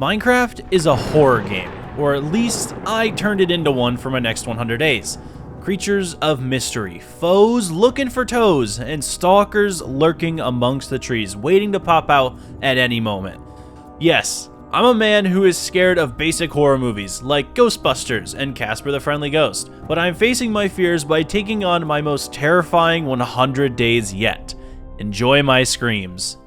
Minecraft is a horror game, or at least I turned it into one for my next 100 days. Creatures of mystery, foes looking for toes, and stalkers lurking amongst the trees, waiting to pop out at any moment. Yes, I'm a man who is scared of basic horror movies like Ghostbusters and Casper the Friendly Ghost, but I'm facing my fears by taking on my most terrifying 100 days yet. Enjoy my screams.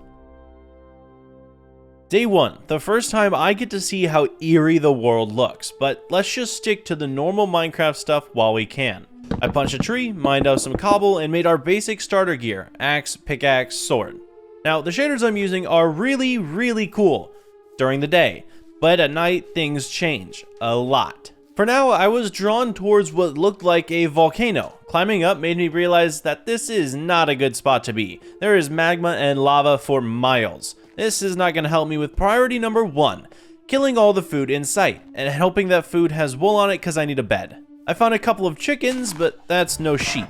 Day 1, the first time I get to see how eerie the world looks, but let's just stick to the normal Minecraft stuff while we can. I punched a tree, mined out some cobble, and made our basic starter gear: axe, pickaxe, sword. Now, the shaders I'm using are really cool during the day, but at night things change a lot. For now, I was drawn towards what looked like a volcano. Climbing up made me realize that this is not a good spot to be. There is magma and lava for miles. This is not going to help me with priority number 1, killing all the food in sight, and hoping that food has wool on it because I need a bed. I found a couple of chickens, but that's no sheep.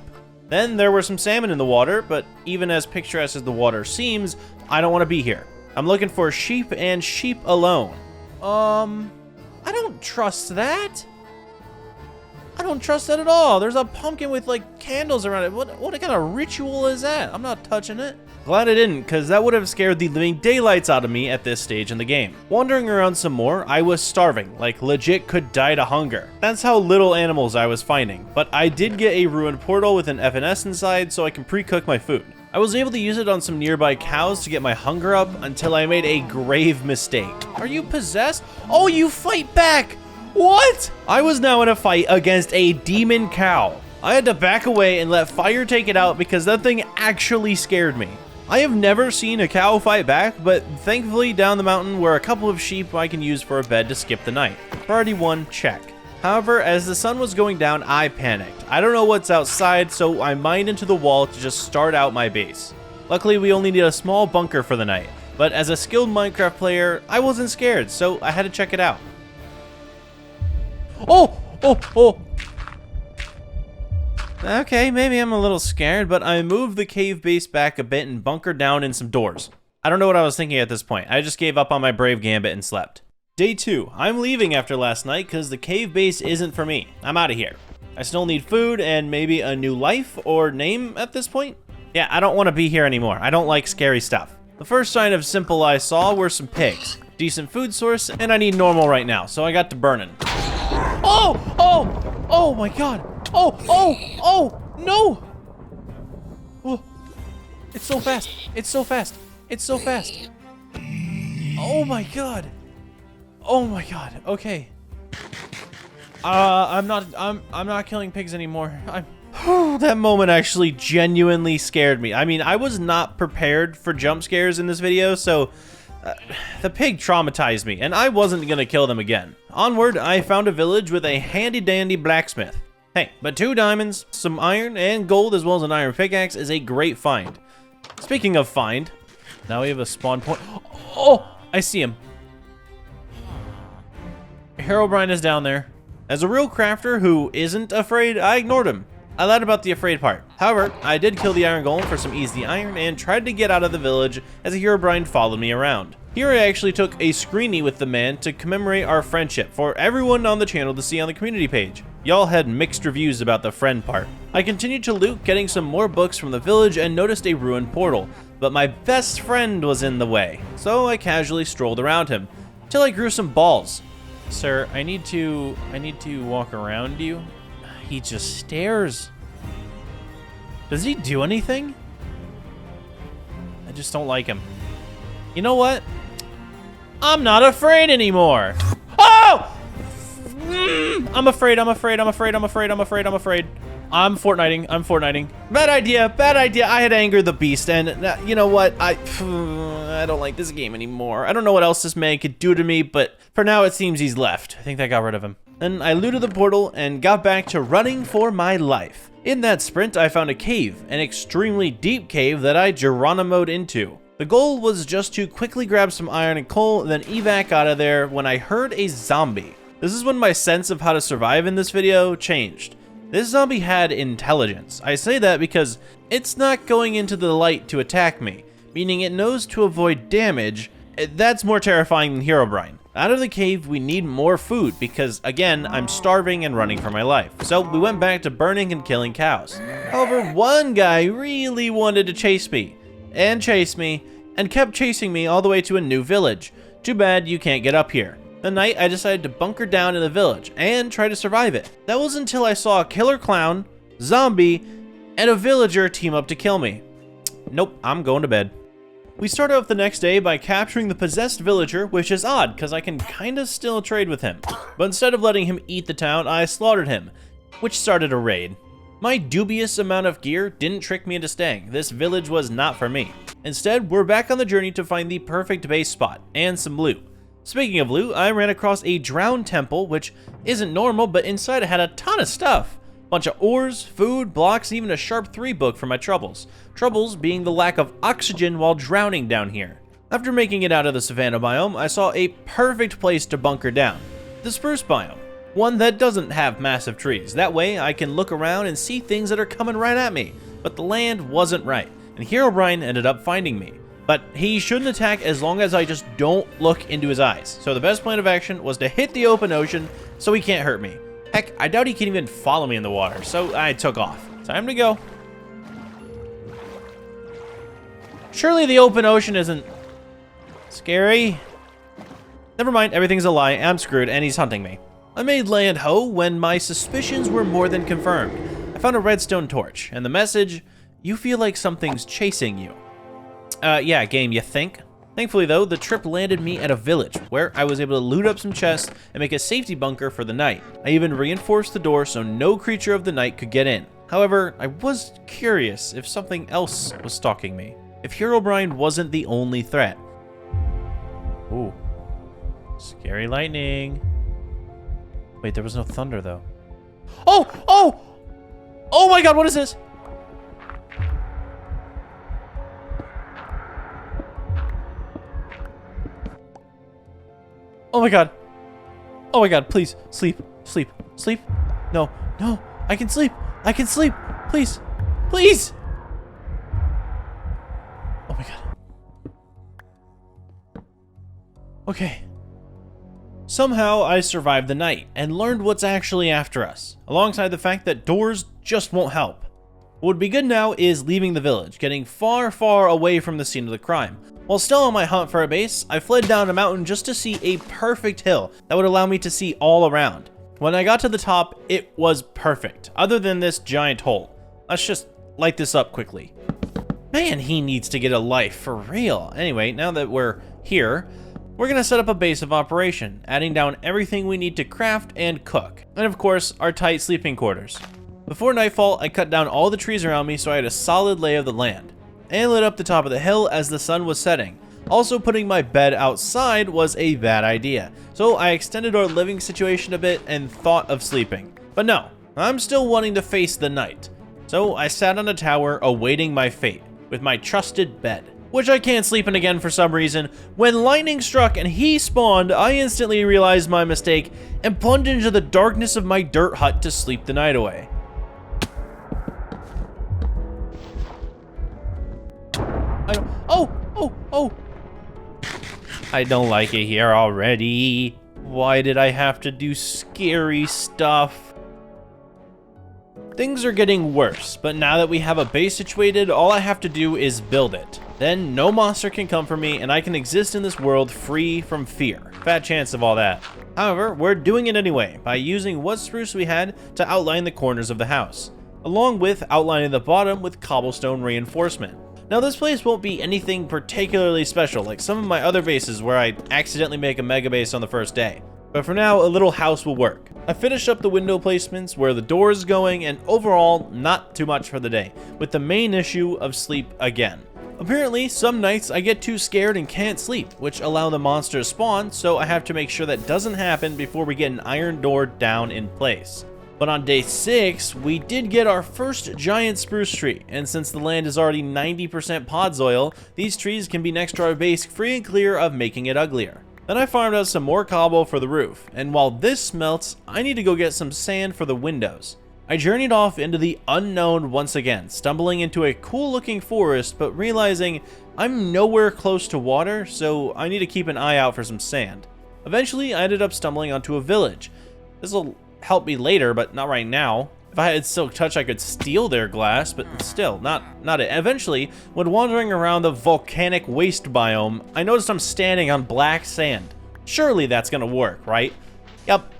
Then there were some salmon in the water, but even as picturesque as the water seems, I don't want to be here. I'm looking for sheep and sheep alone. I don't trust that. I don't trust that at all. There's a pumpkin with like candles around it. What kind of ritual is that? I'm not touching it. Glad I didn't, because that would have scared the living daylights out of me at this stage in the game. Wandering around some more, I was starving, like legit could die to hunger. That's how little animals I was finding, but I did get a ruined portal with an FNS inside so I can pre-cook my food. I was able to use it on some nearby cows to get my hunger up until I made a grave mistake. Are you possessed? Oh, you fight back! What? I was now in a fight against a demon cow. I had to back away and let fire take it out because that thing actually scared me. I have never seen a cow fight back, but thankfully down the mountain were a couple of sheep I can use for a bed to skip the night. Priority 1, check. However, as the sun was going down, I panicked. I don't know what's outside, so I mined into the wall to just start out my base. Luckily, we only need a small bunker for the night, but as a skilled Minecraft player, I wasn't scared, so I had to check it out. Oh! Okay, maybe I'm a little scared, but I moved the cave base back a bit and bunkered down in some doors. I don't know what I was thinking at this point. I just gave up on my brave gambit and slept. Day 2. I'm leaving after last night because the cave base isn't for me. I'm out of here. I still need food and maybe a new life or name at this point. Yeah, I don't want to be here anymore. I don't like scary stuff. The first sign of simple I saw were some pigs. Decent food source, and I need normal right now, so I got to burning. Oh my god. Oh, no! Oh, it's so fast. It's so fast. It's so fast. Oh my god. Oh my god. Okay. I'm not killing pigs anymore. That moment actually genuinely scared me. I mean, I was not prepared for jump scares in this video, so the pig traumatized me, and I wasn't gonna kill them again. Onward, I found a village with a handy-dandy blacksmith. Hey, but 2 diamonds, some iron, and gold, as well as an iron pickaxe is a great find. Speaking of find, now we have a spawn point. Oh, I see him. Herobrine is down there. As a real crafter who isn't afraid, I ignored him. I lied about the afraid part. However, I did kill the iron golem for some easy iron and tried to get out of the village as a Herobrine followed me around. Here I actually took a screenie with the man to commemorate our friendship for everyone on the channel to see on the community page. Y'all had mixed reviews about the friend part. I continued to loot, getting some more books from the village and noticed a ruined portal, but my best friend was in the way, so I casually strolled around him, till I grew some balls. Sir, I need to walk around you. He just stares. Does he do anything? I just don't like him. You know what? I'm not afraid anymore. Oh! I'm afraid. I'm Fortniting. Bad idea. I had angered the beast, and you know what? I don't like this game anymore. I don't know what else this man could do to me, but for now it seems he's left. I think that got rid of him. Then I looted the portal and got back to running for my life. In that sprint, I found a cave, an extremely deep cave that I Geronimo'd into. The goal was just to quickly grab some iron and coal, then evac out of there when I heard a zombie. This is when my sense of how to survive in this video changed. This zombie had intelligence. I say that because it's not going into the light to attack me, meaning it knows to avoid damage. That's more terrifying than Herobrine. Out of the cave, we need more food because, again, I'm starving and running for my life. So we went back to burning and killing cows. However, one guy really wanted to chase me, and kept chasing me all the way to a new village. Too bad you can't get up here. The night, I decided to bunker down in the village and try to survive it. That was until I saw a killer clown, zombie, and a villager team up to kill me. Nope, I'm going to bed. We start off the next day by capturing the possessed villager, which is odd because I can kinda still trade with him. But instead of letting him eat the town, I slaughtered him, which started a raid. My dubious amount of gear didn't trick me into staying. This village was not for me. Instead, we're back on the journey to find the perfect base spot and some loot. Speaking of loot, I ran across a drowned temple, which isn't normal, but inside it had a ton of stuff. Bunch of ores, food, blocks, even a sharp 3 book for my troubles. Troubles being the lack of oxygen while drowning down here. After making it out of the savanna biome, I saw a perfect place to bunker down. The spruce biome. One that doesn't have massive trees. That way I can look around and see things that are coming right at me. But the land wasn't right, and Herobrine ended up finding me. But he shouldn't attack as long as I just don't look into his eyes. So the best plan of action was to hit the open ocean so he can't hurt me. Heck, I doubt he can even follow me in the water, so I took off. Time to go. Surely the open ocean isn't scary. Never mind, everything's a lie. I'm screwed, and he's hunting me. I made land ho when my suspicions were more than confirmed. I found a redstone torch, and the message, "You feel like something's chasing you." Yeah, game, you think? Thankfully though, the trip landed me at a village, where I was able to loot up some chests and make a safety bunker for the night. I even reinforced the door so no creature of the night could get in. However, I was curious if something else was stalking me. If Herobrine wasn't the only threat. Ooh. Scary lightning. Wait, there was no thunder though. Oh! Oh! Oh my god, what is this? Oh my god. Oh my god, please. Sleep. Sleep. Sleep. No. No. I can sleep. I can sleep. Please. Please. Oh my god. Okay. Somehow I survived the night and learned what's actually after us, alongside the fact that doors just won't help. What would be good now is leaving the village, getting far, far away from the scene of the crime. While still on my hunt for a base, I fled down a mountain just to see a perfect hill that would allow me to see all around. When I got to the top, it was perfect, other than this giant hole. Let's just light this up quickly. Man, he needs to get a life, for real. Anyway, now that we're here, we're gonna set up a base of operation, adding down everything we need to craft and cook. And of course, our tight sleeping quarters. Before nightfall, I cut down all the trees around me so I had a solid lay of the land, and lit up the top of the hill as the sun was setting. Also, putting my bed outside was a bad idea, so I extended our living situation a bit and thought of sleeping. But no, I'm still wanting to face the night. So I sat on a tower awaiting my fate, with my trusted bed, which I can't sleep in again for some reason. When lightning struck and he spawned, I instantly realized my mistake and plunged into the darkness of my dirt hut to sleep the night away. Oh! I don't like it here already. Why did I have to do scary stuff? Things are getting worse, but now that we have a base situated, all I have to do is build it. Then no monster can come for me and I can exist in this world free from fear. Fat chance of all that. However, we're doing it anyway by using what spruce we had to outline the corners of the house, along with outlining the bottom with cobblestone reinforcement. Now this place won't be anything particularly special like some of my other bases where I accidentally make a mega base on the first day. But for now, a little house will work. I finished up the window placements, where the door is going, and overall, not too much for the day, with the main issue of sleep again. Apparently, some nights I get too scared and can't sleep, which allow the monster to spawn, so I have to make sure that doesn't happen before we get an iron door down in place. But on day 6, we did get our first giant spruce tree, and since the land is already 90% podsoil, these trees can be next to our base free and clear of making it uglier. Then I farmed out some more cobble for the roof, and while this smelts, I need to go get some sand for the windows. I journeyed off into the unknown once again, stumbling into a cool looking forest, but realizing I'm nowhere close to water, so I need to keep an eye out for some sand. Eventually, I ended up stumbling onto a village. This will help me later, but not right now. If I had Silk Touch, I could steal their glass, but still, not it. Eventually, when wandering around the volcanic waste biome, I noticed I'm standing on black sand. Surely that's gonna work, right? Yep.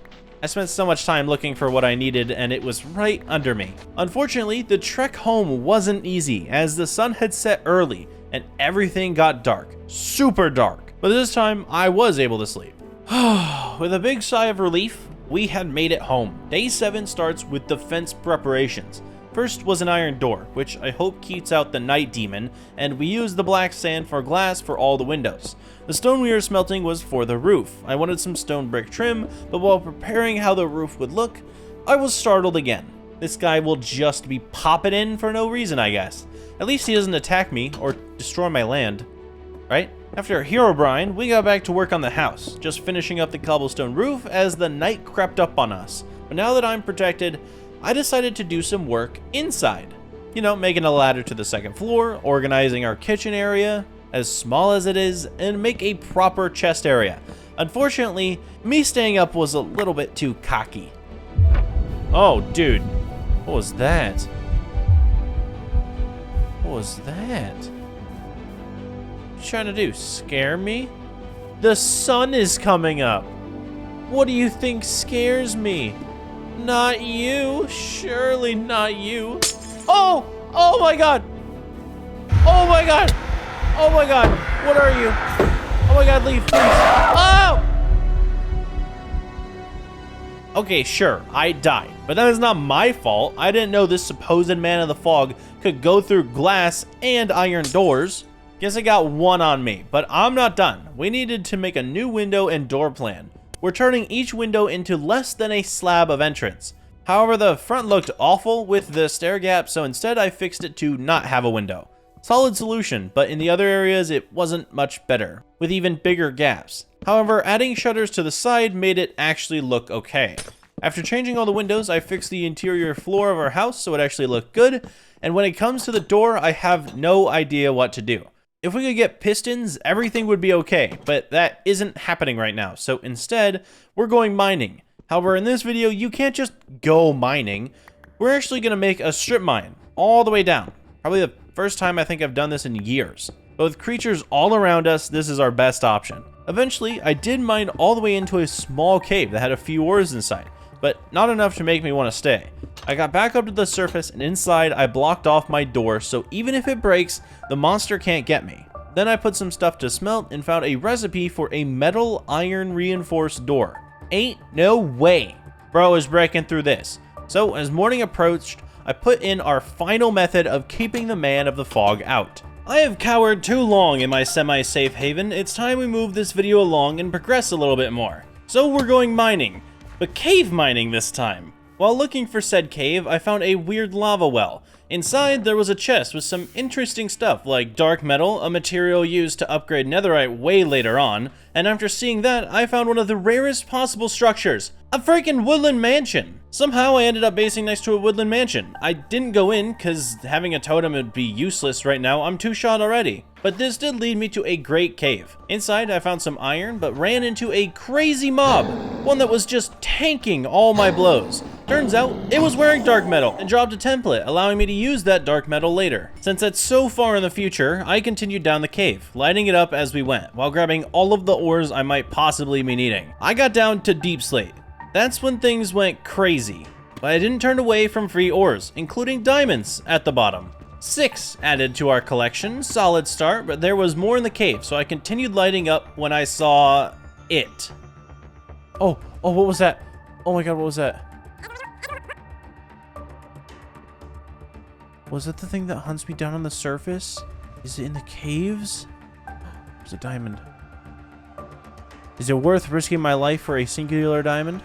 I spent so much time looking for what I needed, and it was right under me. Unfortunately, the trek home wasn't easy, as the sun had set early, and everything got dark. Super dark. But this time, I was able to sleep. With a big sigh of relief, we had made it home. Day 7 starts with defense preparations. First was an iron door, which I hope keeps out the night demon, and we used the black sand for glass for all the windows. The stone we were smelting was for the roof. I wanted some stone brick trim, but while preparing how the roof would look, I was startled again. This guy will just be popping in for no reason, I guess. At least he doesn't attack me or destroy my land, right? After Herobrine, we got back to work on the house, just finishing up the cobblestone roof as the night crept up on us. But now that I'm protected, I decided to do some work inside. You know, making a ladder to the second floor, organizing our kitchen area, as small as it is, and make a proper chest area. Unfortunately, me staying up was a little bit too cocky. Oh, dude. What was that? What was that? What you trying to do? Scare me? The sun is coming up. What do you think scares me? Not you. Surely not you. Oh! Oh my god! Oh my god! Oh my god! What are you? Oh my god, leave, please. Oh! Okay, sure, I died, but that is not my fault. I didn't know this supposed man of the fog could go through glass and iron doors. Guess I got one on me, but I'm not done. We needed to make a new window and door plan. We're turning each window into less than a slab of entrance. However, the front looked awful with the stair gap, so instead I fixed it to not have a window. Solid solution, but in the other areas it wasn't much better, with even bigger gaps. However, adding shutters to the side made it actually look okay. After changing all the windows, I fixed the interior floor of our house so it actually looked good, and when it comes to the door, I have no idea what to do. If we could get pistons, everything would be okay, but that isn't happening right now, so instead, we're going mining. However, in this video, you can't just go mining. We're actually going to make a strip mine all the way down. Probably the first time I think I've done this in years. But with creatures all around us, this is our best option. Eventually, I did mine all the way into a small cave that had a few ores inside, but not enough to make me want to stay. I got back up to the surface, and inside I blocked off my door, so even if it breaks, the monster can't get me. Then I put some stuff to smelt and found a recipe for a metal iron reinforced door. Ain't no way bro is breaking through this. So as morning approached, I put in our final method of keeping the man of the fog out. I have cowered too long in my semi-safe haven. It's time we move this video along and progress a little bit more. So we're going mining, but cave mining this time. While looking for said cave, I found a weird lava well. Inside, there was a chest with some interesting stuff like dark metal, a material used to upgrade netherite way later on, and after seeing that, I found one of the rarest possible structures, a freaking woodland mansion. Somehow I ended up basing next to a woodland mansion. I didn't go in because having a totem would be useless right now, I'm too shot already. But this did lead me to a great cave. Inside I found some iron, but ran into a crazy mob, one that was just tanking all my blows. Turns out, it was wearing dark metal and dropped a template, allowing me to use that dark metal later. Since that's so far in the future, I continued down the cave, lighting it up as we went, while grabbing all of the ores I might possibly be needing. I got down to deep slate. That's when things went crazy, but I didn't turn away from free ores, including diamonds at the bottom. 6 added to our collection, solid start, but there was more in the cave, so I continued lighting up when I saw it. Oh, what was that? Oh my god, what was that? Was that the thing that hunts me down on the surface? Is it in the caves? It's a diamond. Is it worth risking my life for a singular diamond?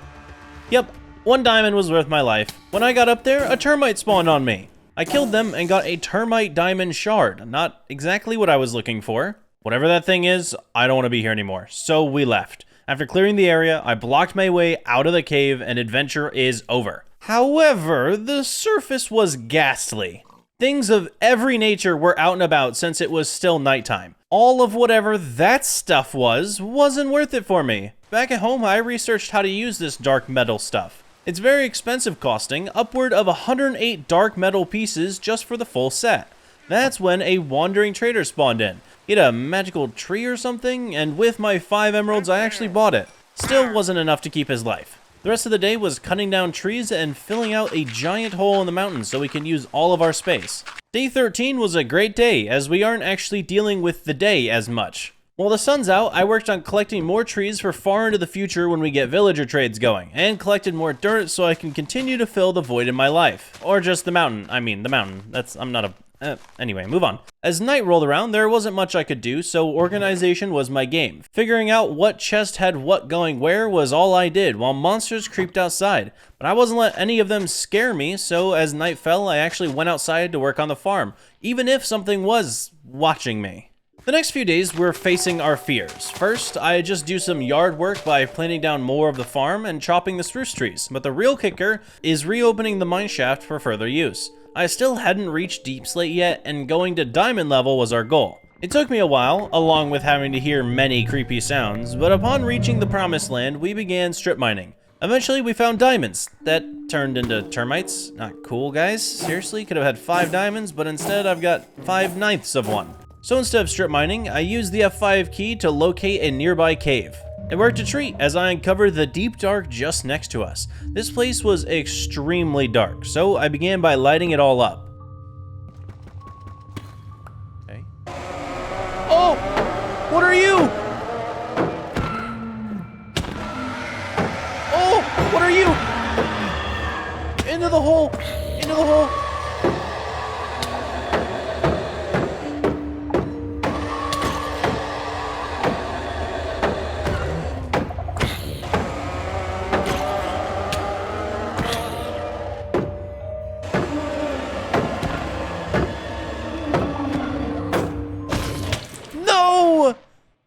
Yep, 1 diamond was worth my life. When I got up there, a termite spawned on me. I killed them and got a termite diamond shard. Not exactly what I was looking for. Whatever that thing is, I don't want to be here anymore. So we left. After clearing the area, I blocked my way out of the cave and adventure is over. However, the surface was ghastly. Things of every nature were out and about since it was still nighttime. All of whatever that stuff was, wasn't worth it for me. Back at home, I researched how to use this dark metal stuff. It's very expensive, costing upward of 108 dark metal pieces just for the full set. That's when a wandering trader spawned in. He had a magical tree or something, and with my 5 emeralds I actually bought it. Still wasn't enough to keep his life. The rest of the day was cutting down trees and filling out a giant hole in the mountains so we can use all of our space. Day 13 was a great day, as we aren't actually dealing with the day as much. While the sun's out, I worked on collecting more trees for far into the future when we get villager trades going, and collected more dirt so I can continue to fill the void in my life. Or just the mountain. I'm not a... Anyway, move on. As night rolled around, there wasn't much I could do, so organization was my game. Figuring out what chest had what going where was all I did, while monsters creeped outside. But I wasn't letting any of them scare me, so as night fell, I actually went outside to work on the farm, even if something was watching me. The next few days were facing our fears. First, I just do some yard work by planting down more of the farm and chopping the spruce trees, but the real kicker is reopening the mineshaft for further use. I still hadn't reached deep slate yet, and going to diamond level was our goal. It took me a while, along with having to hear many creepy sounds, but upon reaching the promised land, we began strip mining. Eventually, we found diamonds. That turned into termites. Not cool, guys. Seriously, could have had 5 diamonds, but instead I've got 5/9 of one. So instead of strip mining, I used the F5 key to locate a nearby cave. It worked a treat as I uncovered the deep dark just next to us. This place was extremely dark, so I began by lighting it all up. Okay. Oh! What are you? Oh! What are you? Into the hole! Into the hole!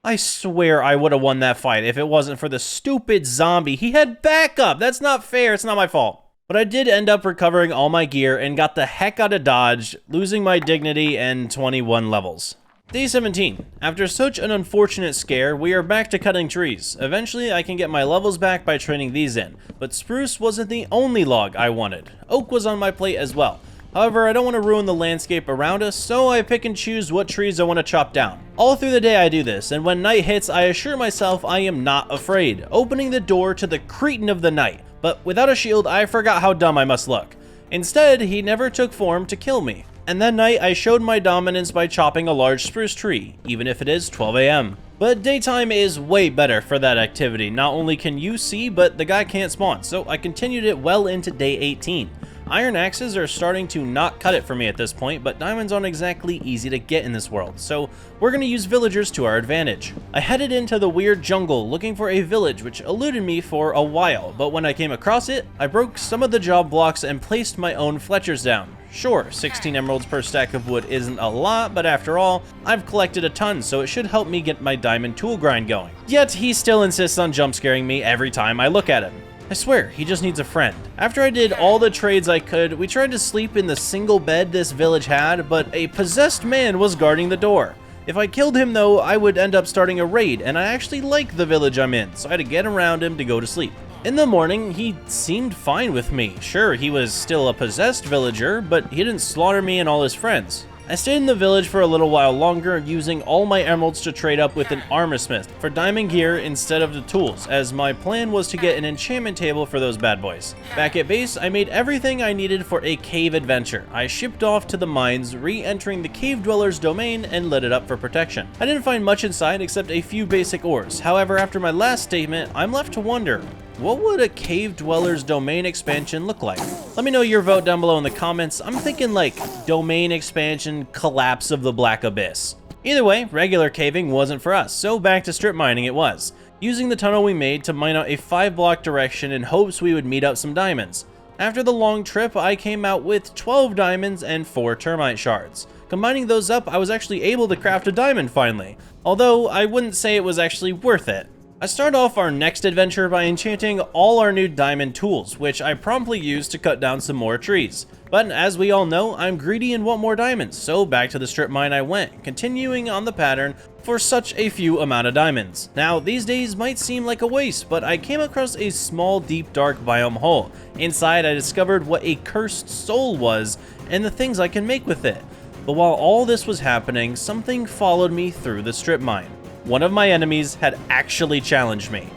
I swear I would have won that fight if it wasn't for the stupid zombie. He had backup. That's not fair. It's not my fault. But I did end up recovering all my gear and got the heck out of Dodge, losing my dignity and 21 levels. Day 17. After such an unfortunate scare, we are back to cutting trees. Eventually, I can get my levels back by trading these in. But spruce wasn't the only log I wanted. Oak was on my plate as well. However, I don't want to ruin the landscape around us, so I pick and choose what trees I want to chop down. All through the day I do this, and when night hits, I assure myself I am not afraid, opening the door to the cretin of the night. But without a shield, I forgot how dumb I must look. Instead, he never took form to kill me. And that night, I showed my dominance by chopping a large spruce tree, even if it is 12 AM. But daytime is way better for that activity. Not only can you see, but the guy can't spawn, so I continued it well into day 18. Iron axes are starting to not cut it for me at this point, but diamonds aren't exactly easy to get in this world, so we're going to use villagers to our advantage. I headed into the weird jungle looking for a village which eluded me for a while, but when I came across it, I broke some of the job blocks and placed my own Fletchers down. Sure, 16 emeralds per stack of wood isn't a lot, but after all, I've collected a ton, so it should help me get my diamond tool grind going. Yet, he still insists on jump scaring me every time I look at him. I swear, he just needs a friend. After I did all the trades I could, we tried to sleep in the single bed this village had, but a possessed man was guarding the door. If I killed him though, I would end up starting a raid, and I actually like the village I'm in, so I had to get around him to go to sleep. In the morning, he seemed fine with me. Sure, he was still a possessed villager, but he didn't slaughter me and all his friends. I stayed in the village for a little while longer, using all my emeralds to trade up with an armorsmith for diamond gear instead of the tools, as my plan was to get an enchantment table for those bad boys. Back at base, I made everything I needed for a cave adventure. I shipped off to the mines, re-entering the cave dweller's domain and lit it up for protection. I didn't find much inside except a few basic ores. However, after my last statement, I'm left to wonder, what would a cave dweller's domain expansion look like? Let me know your vote down below in the comments. I'm thinking like domain expansion, collapse of the Black Abyss. Either way, regular caving wasn't for us, so back to strip mining it was, using the tunnel we made to mine out a 5-block direction in hopes we would meet up some diamonds. After the long trip, I came out with 12 diamonds and 4 termite shards. Combining those up, I was actually able to craft a diamond finally, although I wouldn't say it was actually worth it. I start off our next adventure by enchanting all our new diamond tools, which I promptly used to cut down some more trees. But as we all know, I'm greedy and want more diamonds, so back to the strip mine I went, continuing on the pattern for such a few amount of diamonds. Now, these days might seem like a waste, but I came across a small, deep, dark biome hole. Inside, I discovered what a cursed soul was and the things I can make with it. But while all this was happening, something followed me through the strip mine. One of my enemies had actually challenged me.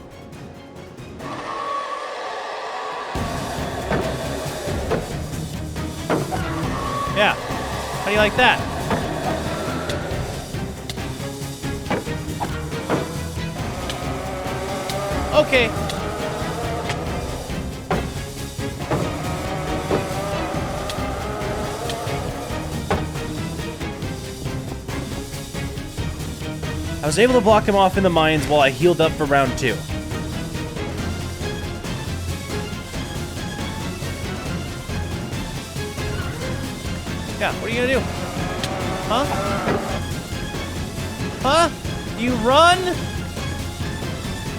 Yeah, how do you like that? Okay. I was able to block him off in the mines while I healed up for round 2. Yeah, what are you gonna do? Huh? Huh? You run?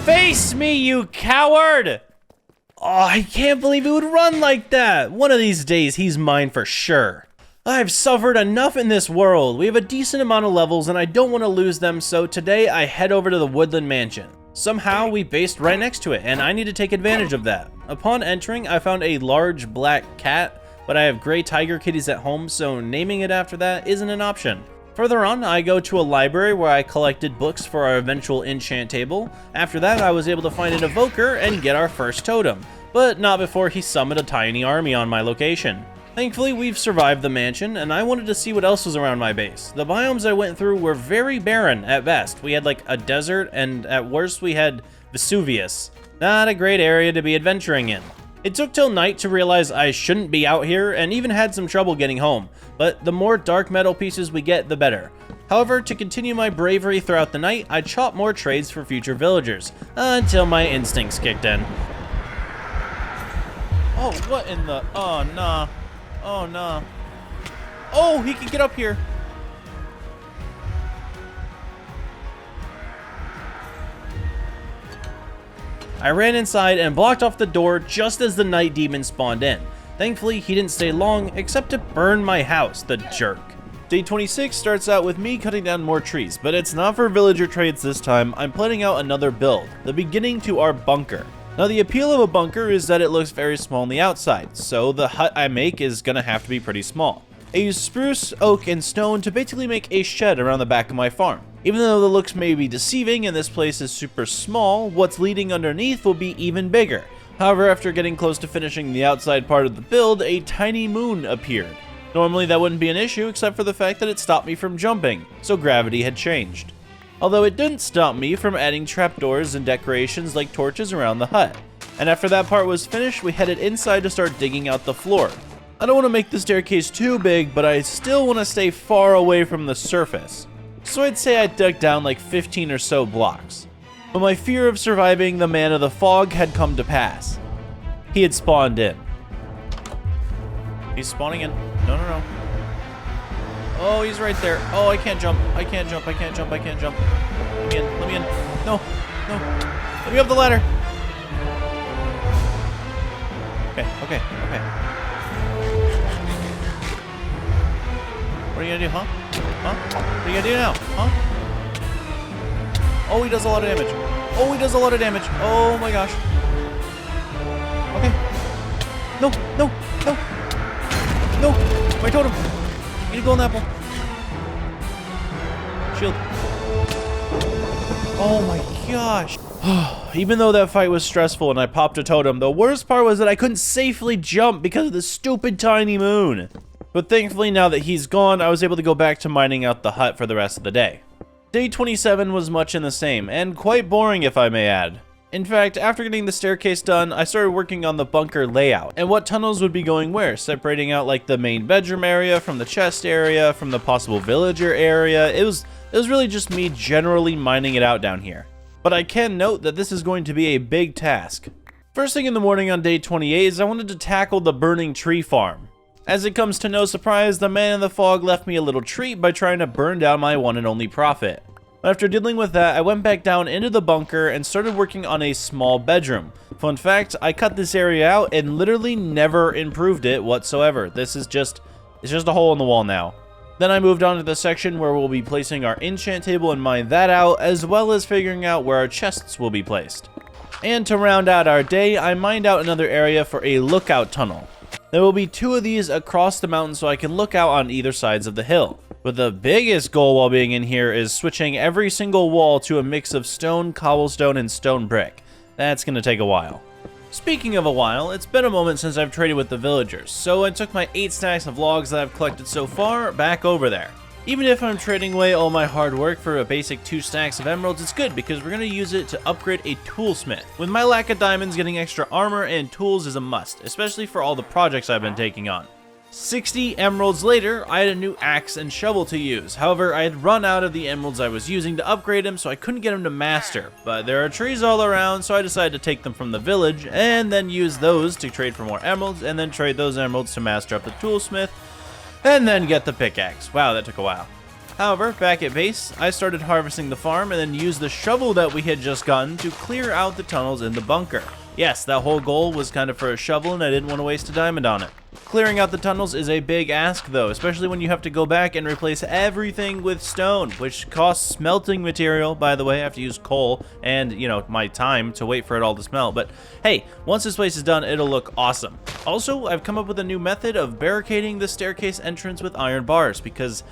Face me, you coward! Oh, I can't believe he would run like that! One of these days, he's mine for sure. I've suffered enough in this world. We have a decent amount of levels and I don't want to lose them, so today I head over to the Woodland Mansion. Somehow we based right next to it and I need to take advantage of that. Upon entering, I found a large black cat, but I have gray tiger kitties at home, so naming it after that isn't an option. Further on, I go to a library where I collected books for our eventual enchant table. After that, I was able to find an evoker and get our first totem, but not before he summoned a tiny army on my location. Thankfully, we've survived the mansion, and I wanted to see what else was around my base. The biomes I went through were very barren at best. We had like a desert, and at worst we had Vesuvius. Not a great area to be adventuring in. It took till night to realize I shouldn't be out here, and even had some trouble getting home, but the more dark metal pieces we get, the better. However, to continue my bravery throughout the night, I chopped more trades for future villagers, until my instincts kicked in. Oh, what in the... oh, nah. Oh, nah. Oh, he can get up here. I ran inside and blocked off the door just as the night demon spawned in. Thankfully, he didn't stay long, except to burn my house, the jerk. Day 26 starts out with me cutting down more trees, but it's not for villager trades this time. I'm planning out another build, the beginning to our bunker. Now, the appeal of a bunker is that it looks very small on the outside, so the hut I make is gonna have to be pretty small. I use spruce, oak, and stone to basically make a shed around the back of my farm. Even though the looks may be deceiving and this place is super small, what's leading underneath will be even bigger. However, after getting close to finishing the outside part of the build, a tiny moon appeared. Normally that wouldn't be an issue except for the fact that it stopped me from jumping, so gravity had changed. Although it didn't stop me from adding trapdoors and decorations like torches around the hut. And after that part was finished, we headed inside to start digging out the floor. I don't want to make the staircase too big, but I still want to stay far away from the surface. So I'd say I dug down like 15 or so blocks. But my fear of surviving the man of the fog had come to pass. He had spawned in. He's spawning in. No, no, no. Oh, he's right there. Oh, I can't jump. I can't jump. I can't jump. I can't jump. Let me in. Let me in. No. No. Let me up the ladder. Okay. Okay. Okay. What are you gonna do, huh? Huh? What are you gonna do now? Huh? Oh, he does a lot of damage. Oh, he does a lot of damage. Oh my gosh. Okay. No. No. No. No. My totem. Eat a golden apple. Shield. Oh my gosh. Even though that fight was stressful and I popped a totem, the worst part was that I couldn't safely jump because of the stupid tiny moon. But thankfully, now that he's gone, I was able to go back to mining out the hut for the rest of the day. Day 27 was much in the same, and quite boring if I may add. In fact, after getting the staircase done, I started working on the bunker layout, and what tunnels would be going where, separating out like the main bedroom area from the chest area, from the possible villager area. It was really just me generally mining it out down here. But I can note that this is going to be a big task. First thing in the morning on day 28 is I wanted to tackle the burning tree farm. As it comes to no surprise, the man in the fog left me a little treat by trying to burn down my one and only prophet. After dealing with that, I went back down into the bunker and started working on a small bedroom. Fun fact, I cut this area out and literally never improved it whatsoever. It's just a hole in the wall now. Then I moved on to the section where we'll be placing our enchant table and mined that out, as well as figuring out where our chests will be placed. And to round out our day, I mined out another area for a lookout tunnel. There will be 2 of these across the mountain so I can look out on either sides of the hill. But the biggest goal while being in here is switching every single wall to a mix of stone, cobblestone, and stone brick. That's gonna take a while. Speaking of a while, it's been a moment since I've traded with the villagers, so I took my 8 stacks of logs that I've collected so far back over there. Even if I'm trading away all my hard work for a basic 2 stacks of emeralds, it's good because we're going to use it to upgrade a toolsmith. With my lack of diamonds, getting extra armor and tools is a must, especially for all the projects I've been taking on. 60 emeralds later, I had a new axe and shovel to use. However, I had run out of the emeralds I was using to upgrade them, so I couldn't get them to master. But there are trees all around, so I decided to take them from the village and then use those to trade for more emeralds, and then trade those emeralds to master up the toolsmith, and then get the pickaxe. Wow, that took a while. However, back at base, I started harvesting the farm and then used the shovel that we had just gotten to clear out the tunnels in the bunker. Yes, that whole goal was kind of for a shovel and I didn't want to waste a diamond on it. Clearing out the tunnels is a big ask though, especially when you have to go back and replace everything with stone, which costs smelting material. By the way, I have to use coal and, my time to wait for it all to smelt. But hey, once this place is done, it'll look awesome. Also, I've come up with a new method of barricading the staircase entrance with iron bars because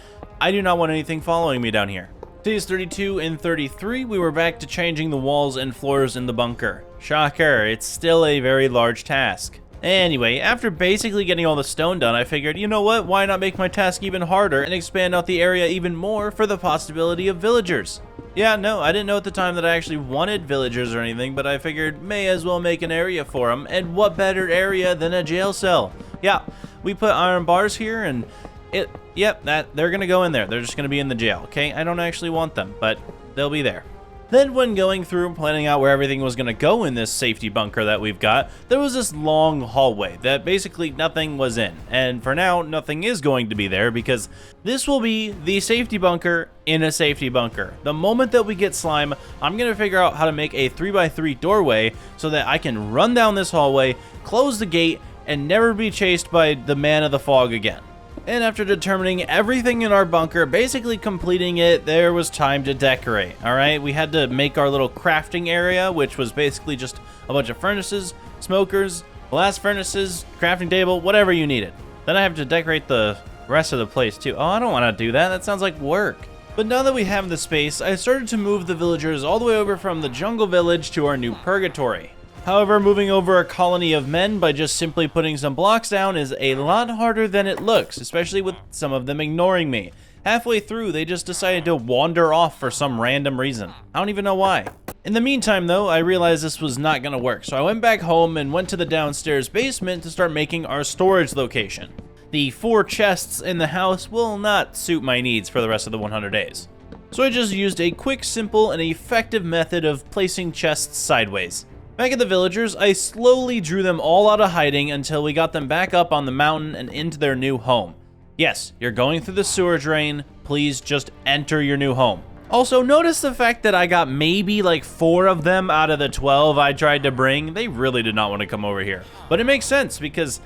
I do not want anything following me down here. Days 32 and 33, we were back to changing the walls and floors in the bunker. Shocker, it's still a very large task. Anyway, after basically getting all the stone done, I figured, you know what, why not make my task even harder and expand out the area even more for the possibility of villagers? Yeah, no, I didn't know at the time that I actually wanted villagers or anything, but I figured may as well make an area for them, and what better area than a jail cell? Yeah, we put iron bars here and they're gonna go in there. They're just gonna be in the jail, okay? I don't actually want them, but they'll be there. Then when going through and planning out where everything was gonna go in this safety bunker that we've got, there was this long hallway that basically nothing was in. And for now, nothing is going to be there because this will be the safety bunker in a safety bunker. The moment that we get slime, I'm gonna figure out how to make a 3x3 doorway so that I can run down this hallway, close the gate, and never be chased by the man of the fog again. And after determining everything in our bunker, basically completing it, there was time to decorate, alright? We had to make our little crafting area, which was basically just a bunch of furnaces, smokers, blast furnaces, crafting table, whatever you needed. Then I have to decorate the rest of the place too. Oh, I don't want to do that. That sounds like work. But now that we have the space, I started to move the villagers all the way over from the jungle village to our new purgatory. However, moving over a colony of men by just simply putting some blocks down is a lot harder than it looks, especially with some of them ignoring me. Halfway through, they just decided to wander off for some random reason. I don't even know why. In the meantime, though, I realized this was not going to work, so I went back home and went to the downstairs basement to start making our storage location. The 4 chests in the house will not suit my needs for the rest of the 100 days. So I just used a quick, simple, and effective method of placing chests sideways. Back at the villagers, I slowly drew them all out of hiding until we got them back up on the mountain and into their new home. Yes, you're going through the sewer drain, please just enter your new home. Also, notice the fact that I got maybe like 4 of them out of the 12 I tried to bring. They really did not want to come over here. But it makes sense because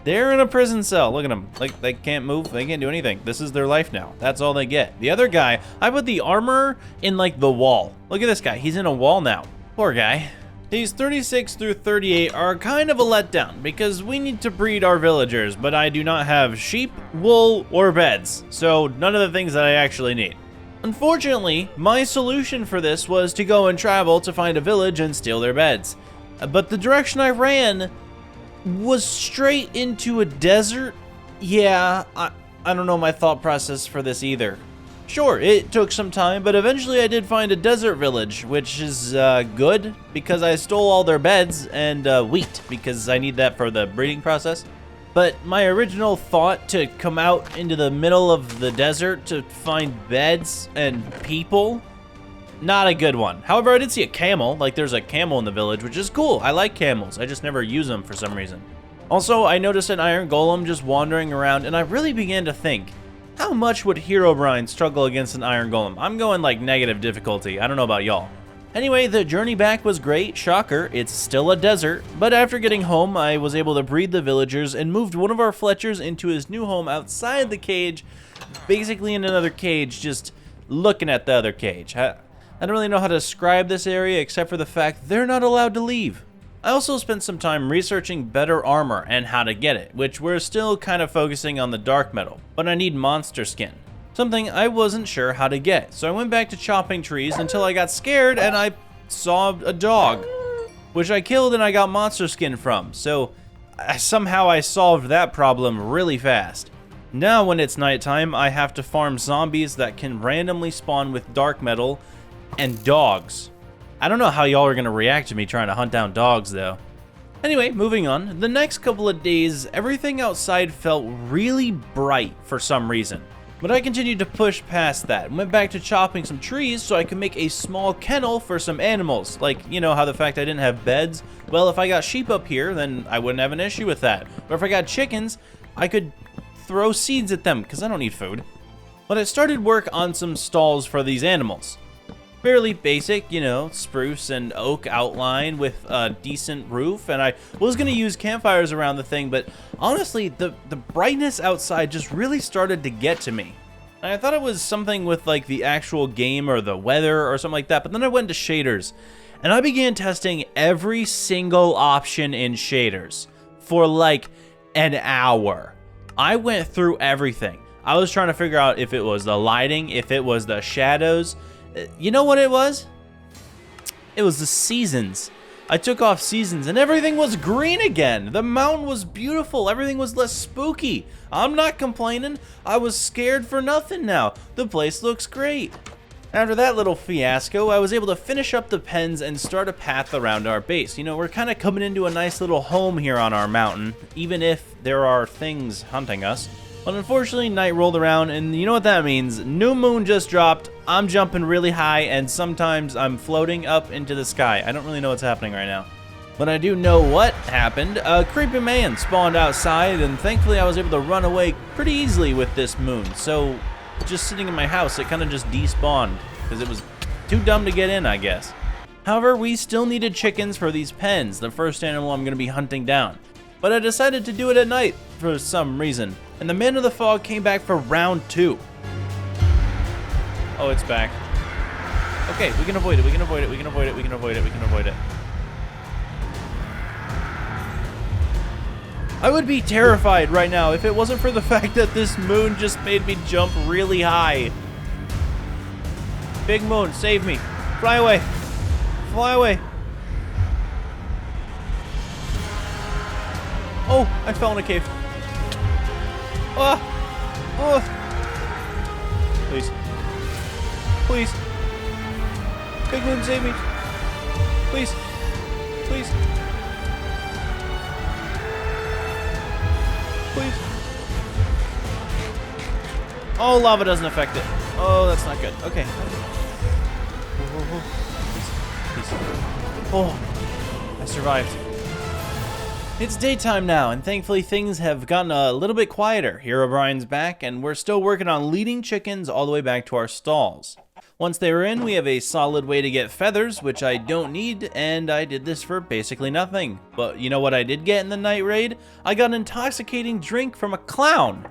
they're in a prison cell. Look at them. Like, they can't move. They can't do anything. This is their life now. That's all they get. The other guy, I put the armor in like the wall. Look at this guy. He's in a wall now. Poor guy. Days 36 through 38 are kind of a letdown because we need to breed our villagers, but I do not have sheep, wool, or beds, so none of the things that I actually need. Unfortunately, my solution for this was to go and travel to find a village and steal their beds. But the direction I ran was straight into a desert. Yeah, I don't know my thought process for this either. Sure, it took some time, but eventually I did find a desert village, which is good because I stole all their beds and wheat because I need that for the breeding process. But my original thought to come out into the middle of the desert to find beds and people, not a good one. However, I did see a camel, like there's a camel in the village, which is cool. I like camels, I just never use them for some reason. Also, I noticed an iron golem just wandering around and I really began to think, How much would Herobrine struggle against an iron golem? I'm going like negative difficulty. I don't know about y'all. Anyway, the journey back was great. Shocker, it's still a desert. But after getting home, I was able to breed the villagers and moved one of our Fletchers into his new home outside the cage, basically in another cage, just looking at the other cage. I don't really know how to describe this area except for the fact they're not allowed to leave. I also spent some time researching better armor and how to get it, which we're still kind of focusing on the dark metal, but I need monster skin. Something I wasn't sure how to get, so I went back to chopping trees until I got scared and I saw a dog, which I killed and I got monster skin from, so somehow I solved that problem really fast. Now when it's nighttime, I have to farm zombies that can randomly spawn with dark metal and dogs. I don't know how y'all are going to react to me trying to hunt down dogs, though. Anyway, moving on. The next couple of days, everything outside felt really bright for some reason. But I continued to push past that and went back to chopping some trees so I could make a small kennel for some animals. Like, you know how the fact I didn't have beds? Well, if I got sheep up here, then I wouldn't have an issue with that. But if I got chickens, I could throw seeds at them because I don't need food. But I started work on some stalls for these animals. Fairly basic, you know, spruce and oak outline with a decent roof, and I was going to use campfires around the thing, but honestly, the brightness outside just really started to get to me. And I thought it was something with like the actual game or the weather or something like that, but then I went to shaders, and I began testing every single option in shaders for like an hour. I went through everything. I was trying to figure out if it was the lighting, if it was the shadows. You know what it was? It was the seasons. I took off seasons and everything was green again. The mountain was beautiful. Everything was less spooky. I'm not complaining. I was scared for nothing now. The place looks great. After that little fiasco, I was able to finish up the pens and start a path around our base. You know, we're kind of coming into a nice little home here on our mountain, even if there are things hunting us. But unfortunately, night rolled around, and you know what that means. New moon just dropped, I'm jumping really high, and sometimes I'm floating up into the sky. I don't really know what's happening right now. But I do know what happened. A creepy man spawned outside, and thankfully I was able to run away pretty easily with this moon. So, just sitting in my house, it kind of just despawned, because it was too dumb to get in, I guess. However, we still needed chickens for these pens, the first animal I'm going to be hunting down. But I decided to do it at night, for some reason. And the Man of the Fog came back for round 2. Oh, it's back. Okay, we can avoid it, we can avoid it, we can avoid it, we can avoid it, we can avoid it. I would be terrified right now if it wasn't for the fact that this moon just made me jump really high. Big moon, save me. Fly away. Fly away. Oh, I fell in a cave. Oh! Oh! Please. Please. Big moon, save me. Please. Please. Please. Oh, lava doesn't affect it. Oh, that's not good. Okay. Please. Please. Oh, I survived. It's daytime now, and thankfully things have gotten a little bit quieter. Herobrine's back, and we're still working on leading chickens all the way back to our stalls. Once they were in, we have a solid way to get feathers, which I don't need, and I did this for basically nothing. But you know what I did get in the night raid? I got an intoxicating drink from a clown.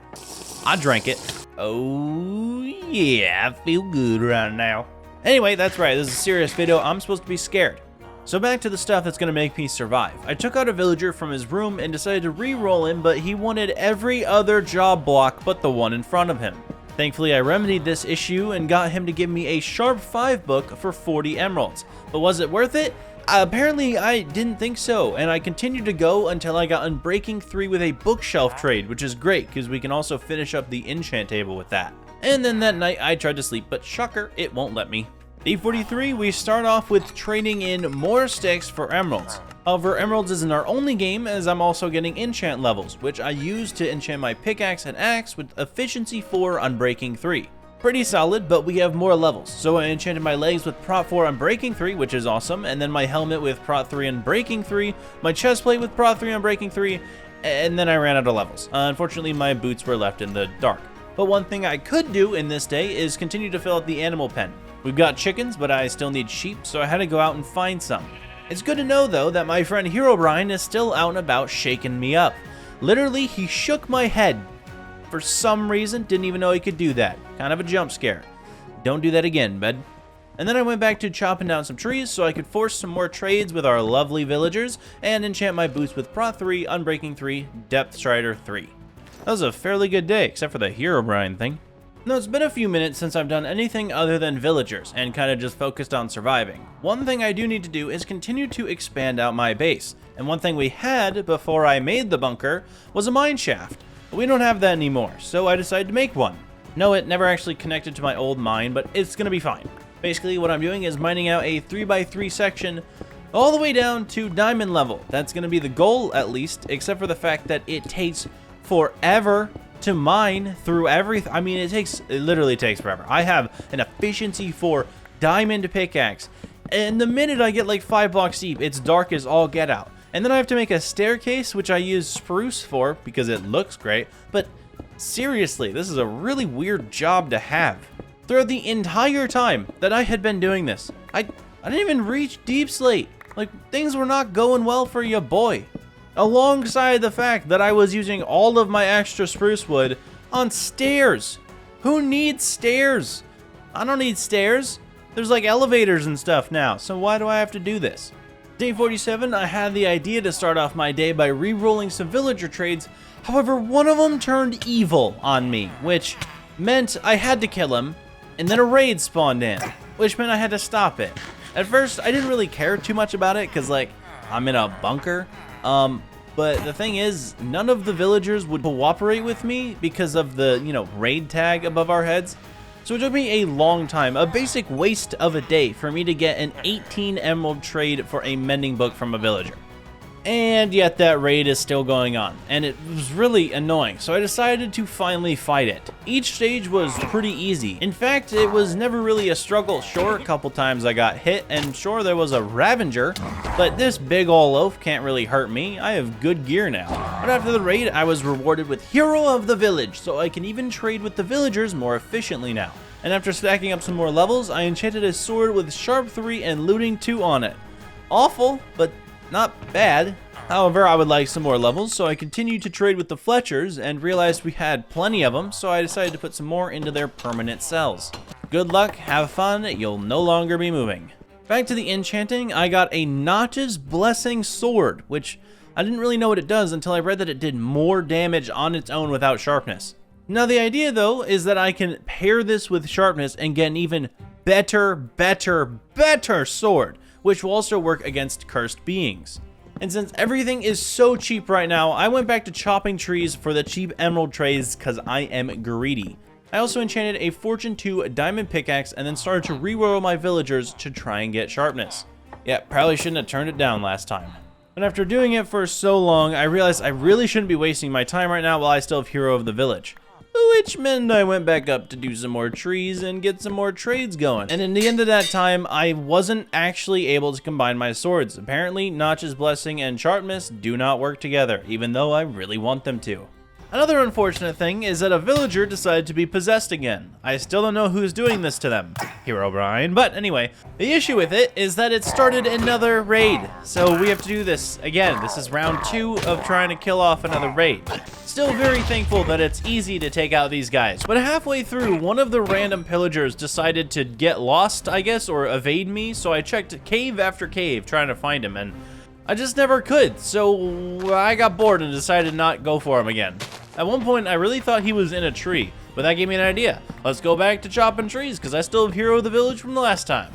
I drank it. Oh yeah, I feel good right now. Anyway, that's right, this is a serious video. I'm supposed to be scared. So back to the stuff that's gonna make me survive. I took out a villager from his room and decided to re-roll him, but he wanted every other job block but the one in front of him. Thankfully, I remedied this issue and got him to give me a Sharp 5 book for 40 emeralds. But was it worth it? Apparently, I didn't think so, and I continued to go until I got Unbreaking 3 with a bookshelf trade, which is great, because we can also finish up the enchant table with that. And then that night, I tried to sleep, but shocker, it won't let me. Day 43, we start off with trading in more sticks for emeralds. However, emeralds isn't our only game, as I'm also getting enchant levels, which I use to enchant my pickaxe and axe with efficiency 4 Unbreaking 3. Pretty solid, but we have more levels. So I enchanted my legs with prot 4 Unbreaking 3, which is awesome, and then my helmet with prot 3 Unbreaking 3, my chestplate with prot 3 Unbreaking 3, and then I ran out of levels. Unfortunately, my boots were left in the dark. But one thing I could do in this day is continue to fill out the animal pen. We've got chickens, but I still need sheep, so I had to go out and find some. It's good to know, though, that my friend Herobrine is still out and about shaking me up. Literally, he shook my head. For some reason, didn't even know he could do that. Kind of a jump scare. Don't do that again, bud. And then I went back to chopping down some trees so I could force some more trades with our lovely villagers and enchant my boots with Prot 3, Unbreaking 3, Depth Strider 3. That was a fairly good day, except for the Herobrine thing. Now, it's been a few minutes since I've done anything other than villagers and kind of just focused on surviving. One thing I do need to do is continue to expand out my base. And one thing we had before I made the bunker was a mine shaft. But we don't have that anymore, so I decided to make one. No, it never actually connected to my old mine, but it's gonna be fine. Basically, what I'm doing is mining out a 3x3 section all the way down to diamond level. That's gonna be the goal, at least, except for the fact that it takes forever to mine through everything. I mean, it literally takes forever. I have an efficiency for diamond pickaxe, and the minute I get like 5 blocks deep, it's dark as all get out. And then I have to make a staircase, which I use spruce for because it looks great, but seriously, this is a really weird job to have. Throughout the entire time that I had been doing this, I didn't even reach deep slate. Like, things were not going well for ya boy. Alongside the fact that I was using all of my extra spruce wood on stairs. Who needs stairs? I don't need stairs. There's like elevators and stuff now, so why do I have to do this? Day 47, I had the idea to start off my day by re-rolling some villager trades. However, one of them turned evil on me, which meant I had to kill him, and then a raid spawned in, which meant I had to stop it. At first, I didn't really care too much about it, because like, I'm in a bunker. But the thing is, none of the villagers would cooperate with me because of the, raid tag above our heads. So it took me a long time, a basic waste of a day for me to get an 18 emerald trade for a mending book from a villager. And yet that raid is still going on, and it was really annoying, so I decided to finally fight it. Each stage was pretty easy. In fact, it was never really a struggle. Sure, a couple times I got hit, and sure, there was a Ravager, but this big ol' loaf can't really hurt me. I have good gear now. But after the raid, I was rewarded with Hero of the Village, so I can even trade with the villagers more efficiently now. And after stacking up some more levels, I enchanted a sword with Sharp 3 and Looting 2 on it. Awful, but not bad. However, I would like some more levels, so I continued to trade with the Fletchers and realized we had plenty of them, so I decided to put some more into their permanent cells. Good luck, have fun, you'll no longer be moving. Back to the enchanting, I got a Notch's Blessing sword, which I didn't really know what it does until I read that it did more damage on its own without sharpness. Now the idea though is that I can pair this with sharpness and get an even better sword, which will also work against cursed beings. And since everything is so cheap right now, I went back to chopping trees for the cheap emerald trays because I am greedy. I also enchanted a Fortune 2 diamond pickaxe and then started to reroll my villagers to try and get sharpness. Yeah, probably shouldn't have turned it down last time. But after doing it for so long, I realized I really shouldn't be wasting my time right now while I still have Hero of the Village. Which meant I went back up to do some more trees and get some more trades going. And in the end of that time, I wasn't actually able to combine my swords. Apparently, Notch's Blessing and Sharpness do not work together, even though I really want them to. Another unfortunate thing is that a villager decided to be possessed again. I still don't know who's doing this to them, Herobrine, but anyway, the issue with it is that it started another raid, so we have to do this again. This is round 2 of trying to kill off another raid. Still very thankful that it's easy to take out these guys, but halfway through, one of the random pillagers decided to get lost, I guess, or evade me, so I checked cave after cave trying to find him, and I just never could, so I got bored and decided to not go for him again. At one point, I really thought he was in a tree, but that gave me an idea. Let's go back to chopping trees, because I still have Hero of the Village from the last time.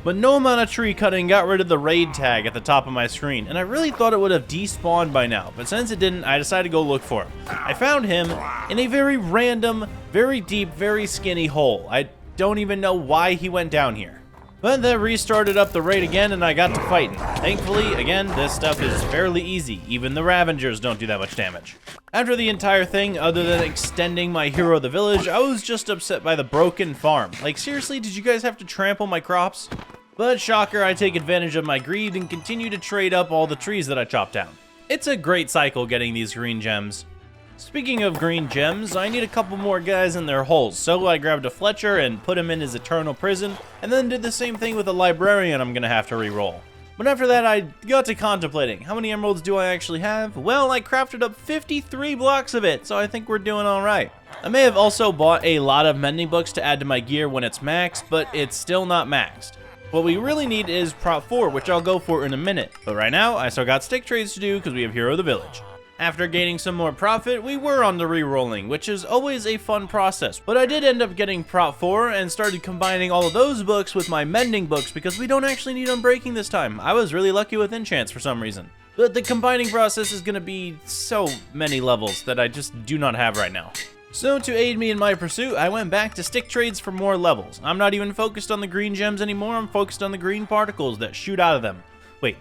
But no amount of tree cutting got rid of the raid tag at the top of my screen, and I really thought it would have despawned by now, but since it didn't, I decided to go look for him. I found him in a very random, very deep, very skinny hole. I don't even know why he went down here. But that restarted up the raid again, and I got to fighting. Thankfully, again, this stuff is fairly easy. Even the Ravagers don't do that much damage. After the entire thing, other than extending my Hero of the Village, I was just upset by the broken farm. Like, seriously, did you guys have to trample my crops? But shocker, I take advantage of my greed and continue to trade up all the trees that I chopped down. It's a great cycle getting these green gems. Speaking of green gems, I need a couple more guys in their holes, so I grabbed a Fletcher and put him in his eternal prison, and then did the same thing with a librarian I'm gonna have to re-roll. But after that, I got to contemplating, how many emeralds do I actually have? Well, I crafted up 53 blocks of it, so I think we're doing alright. I may have also bought a lot of mending books to add to my gear when it's maxed, but it's still not maxed. What we really need is prop 4, which I'll go for in a minute, but right now, I still got stick trades to do because we have Hero of the Village. After gaining some more profit, we were on the re-rolling, which is always a fun process, but I did end up getting prop 4 and started combining all of those books with my mending books because we don't actually need unbreaking this time. I was really lucky with enchants for some reason. But the combining process is going to be so many levels that I just do not have right now. So to aid me in my pursuit, I went back to stick trades for more levels. I'm not even focused on the green gems anymore, I'm focused on the green particles that shoot out of them. Wait,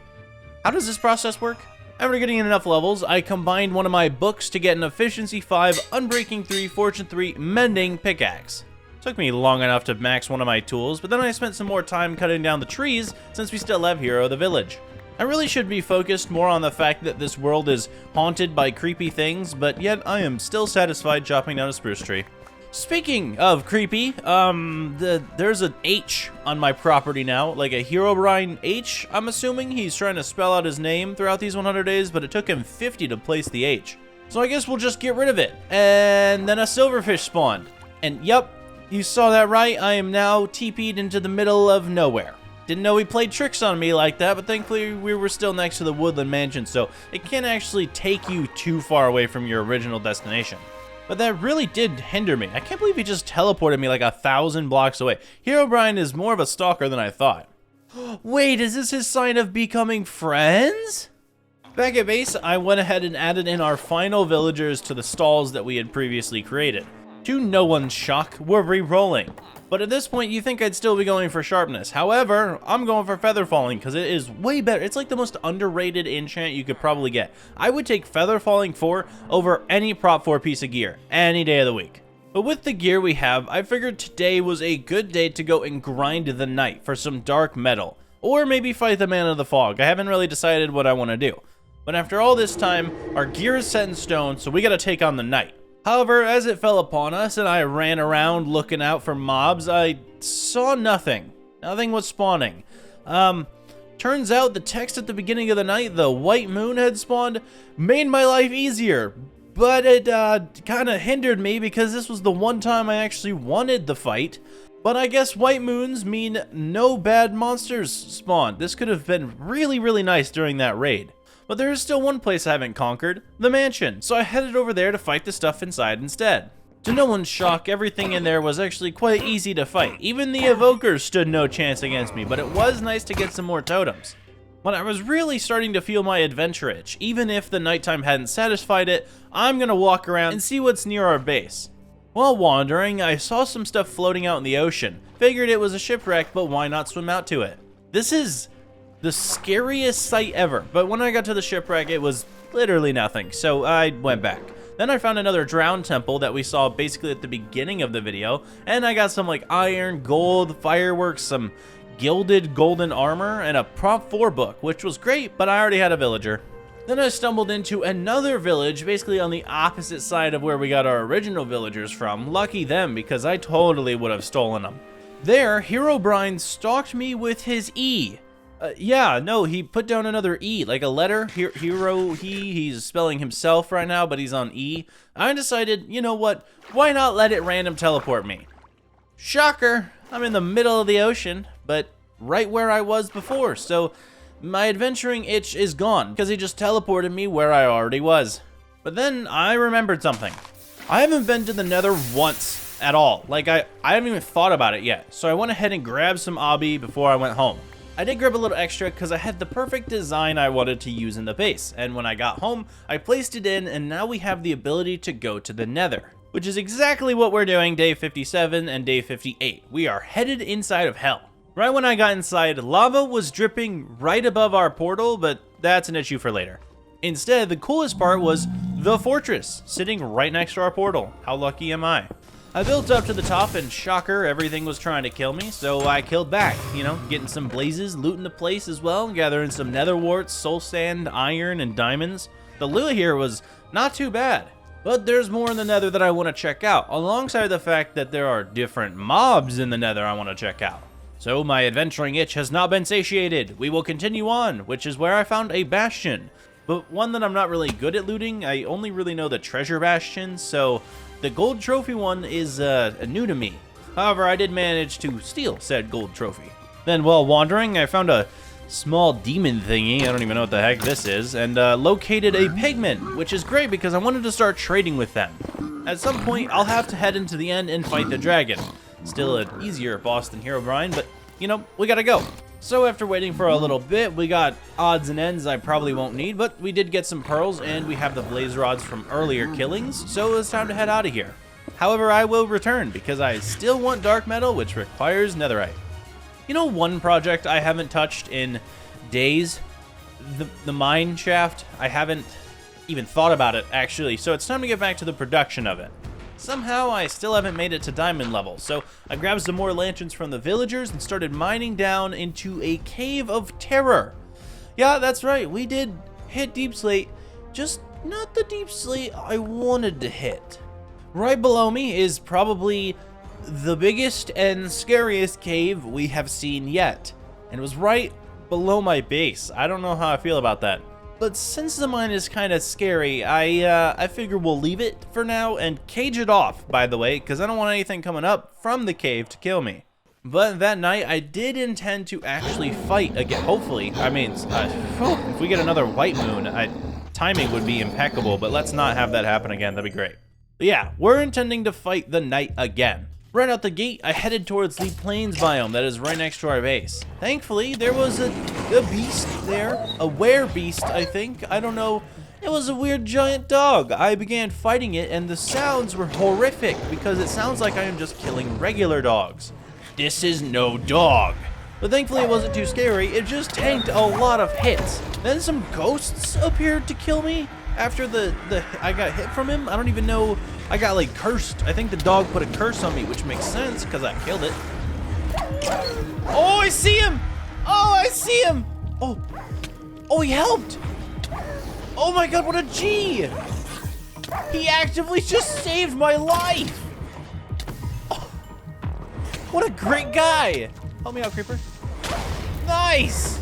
how does this process work? After getting enough levels, I combined one of my books to get an Efficiency 5, Unbreaking 3, Fortune 3, Mending pickaxe. Took me long enough to max one of my tools, but then I spent some more time cutting down the trees since we still have Hero of the Village. I really should be focused more on the fact that this world is haunted by creepy things, but yet I am still satisfied chopping down a spruce tree. Speaking of creepy, there's an H on my property now, like a Herobrine H, I'm assuming. He's trying to spell out his name throughout these 100 days, but it took him 50 to place the H. So I guess we'll just get rid of it. And then a silverfish spawned. And yep, you saw that right, I am now TP'd into the middle of nowhere. Didn't know he played tricks on me like that, but thankfully we were still next to the woodland mansion, so it can't actually take you too far away from your original destination. But that really did hinder me. I can't believe he just teleported me like 1,000 blocks away. Herobrine is more of a stalker than I thought. Wait, is this his sign of becoming friends? Back at base, I went ahead and added in our final villagers to the stalls that we had previously created. To no one's shock, we're re-rolling. But at this point, you think I'd still be going for sharpness. However, I'm going for feather falling because it is way better. It's like the most underrated enchant you could probably get. I would take feather falling 4 over any prop 4 piece of gear any day of the week. But with the gear we have, I figured today was a good day to go and grind the night for some dark metal. Or maybe fight the man of the fog. I haven't really decided what I want to do. But after all this time, our gear is set in stone, so we gotta take on the night. However, as it fell upon us and I ran around looking out for mobs, I saw nothing. Nothing was spawning. Turns out the text at the beginning of the night, the white moon had spawned, made my life easier. But it kind of hindered me because this was the one time I actually wanted the fight. But I guess white moons mean no bad monsters spawned. This could have been really, really nice during that raid. But there is still one place I haven't conquered, the mansion, so I headed over there to fight the stuff inside instead. To no one's shock, everything in there was actually quite easy to fight. Even the evokers stood no chance against me, but it was nice to get some more totems. When I was really starting to feel my adventure itch, even if the nighttime hadn't satisfied it, I'm gonna walk around and see what's near our base. While wandering, I saw some stuff floating out in the ocean. Figured it was a shipwreck, but why not swim out to it? This is the scariest sight ever, but when I got to the shipwreck, it was literally nothing, so I went back. Then I found another drowned temple that we saw basically at the beginning of the video, and I got some like iron, gold, fireworks, some gilded golden armor, and a prop 4 book, which was great, but I already had a villager. Then I stumbled into another village, basically on the opposite side of where we got our original villagers from. Lucky them, because I totally would have stolen them. There, Herobrine stalked me with his E. Yeah, no, he put down another E, like a letter. He's spelling himself right now, but he's on E. I decided, you know what, why not let it random teleport me? Shocker, I'm in the middle of the ocean, but right where I was before, so my adventuring itch is gone, because he just teleported me where I already was. But then I remembered something. I haven't been to the nether once at all. Like, I haven't even thought about it yet, so I went ahead and grabbed some obby before I went home. I did grab a little extra because I had the perfect design I wanted to use in the base, and when I got home, I placed it in, and now we have the ability to go to the nether, which is exactly what we're doing day 57 and day 58. We are headed inside of hell. Right when I got inside, lava was dripping right above our portal, but that's an issue for later. Instead, the coolest part was the fortress, sitting right next to our portal. How lucky am I? I built up to the top, and shocker, everything was trying to kill me, so I killed back, you know, getting some blazes, looting the place as well, gathering some nether warts, soul sand, iron, and diamonds. The loot here was not too bad. But there's more in the nether that I want to check out, alongside the fact that there are different mobs in the nether I want to check out. So my adventuring itch has not been satiated. We will continue on, which is where I found a bastion. But one that I'm not really good at looting. I only really know the treasure bastion, so the gold trophy one is new to me. However, I did manage to steal said gold trophy. Then while wandering, I found a small demon thingy, I don't even know what the heck this is, and located a pigman, which is great because I wanted to start trading with them. At some point, I'll have to head into the end and fight the dragon. Still an easier boss than Herobrine, but, you know, we gotta go. So after waiting for a little bit, we got odds and ends I probably won't need, but we did get some pearls, and we have the blaze rods from earlier killings, so it's time to head out of here. However, I will return, because I still want dark metal, which requires netherite. You know one project I haven't touched in days? The mine shaft. I haven't even thought about it, actually, so it's time to get back to the production of it. Somehow, I still haven't made it to diamond level, so I grabbed some more lanterns from the villagers and started mining down into a cave of terror. Yeah, that's right, we did hit deep slate, just not the deep slate I wanted to hit. Right below me is probably the biggest and scariest cave we have seen yet, and it was right below my base. I don't know how I feel about that. But since the mine is kind of scary, I figure we'll leave it for now and cage it off, by the way, because I don't want anything coming up from the cave to kill me. But that night, I did intend to actually fight again, hopefully. I mean, if we get another white moon, timing would be impeccable, but let's not have that happen again. That'd be great. But yeah, we're intending to fight the night again. Right out the gate, I headed towards the plains biome that is right next to our base. Thankfully, there was a beast there, a werebeast, I think. I don't know. It was a weird giant dog. I began fighting it, and the sounds were horrific because it sounds like I am just killing regular dogs. This is no dog. But thankfully, it wasn't too scary. It just tanked a lot of hits. Then some ghosts appeared to kill me after I got hit from him. I don't even know. I got like cursed. I think the dog put a curse on me, which makes sense because I killed it. Oh, I see him! Oh, I see him! Oh, he helped! Oh my god, what a G! He actively just saved my life! Oh, what a great guy! Help me out, creeper. Nice!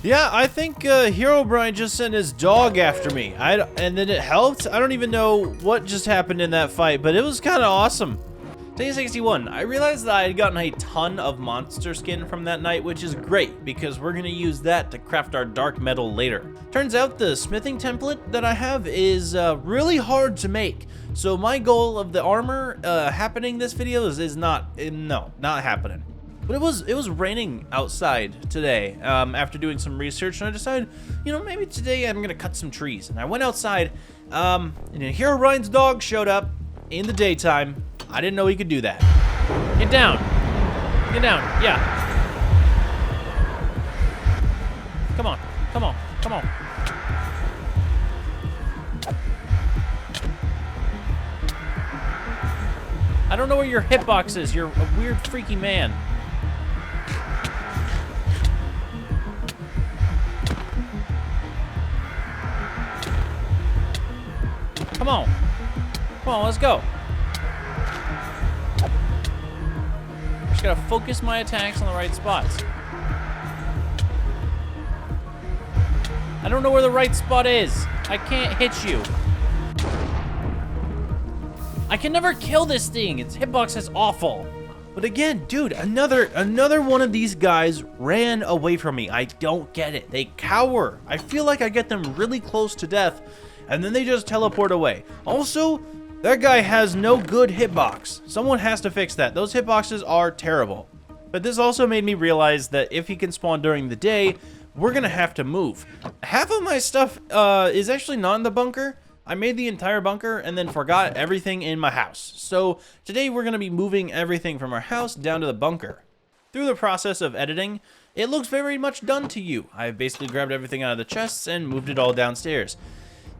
Yeah, I think Herobrine just sent his dog after me. And then it helped. I don't even know what just happened in that fight, but it was kind of awesome. Day 61. I realized that I had gotten a ton of monster skin from that night, which is great because we're going to use that to craft our dark metal later. Turns out the smithing template that I have is really hard to make. So my goal of the armor happening this video is not happening. But it was raining outside today after doing some research, and I decided, you know, maybe today I'm gonna cut some trees. And I went outside, and Herobrine's dog showed up in the daytime. I didn't know he could do that. Get down. Get down. Yeah. Come on. Come on. Come on. I don't know where your hitbox is. You're a weird, freaky man. Come on. Come on, let's go. Just gotta focus my attacks on the right spots. I don't know where the right spot is. I can't hit you. I can never kill this thing. Its hitbox is awful. But again, dude, another one of these guys ran away from me. I don't get it. They cower. I feel like I get them really close to death, and then they just teleport away. Also, that guy has no good hitbox. Someone has to fix that. Those hitboxes are terrible. But this also made me realize that if he can spawn during the day, we're gonna have to move. Half of my stuff is actually not in the bunker. I made the entire bunker and then forgot everything in my house. So today we're gonna be moving everything from our house down to the bunker. Through the process of editing, it looks very much done to you. I've basically grabbed everything out of the chests and moved it all downstairs.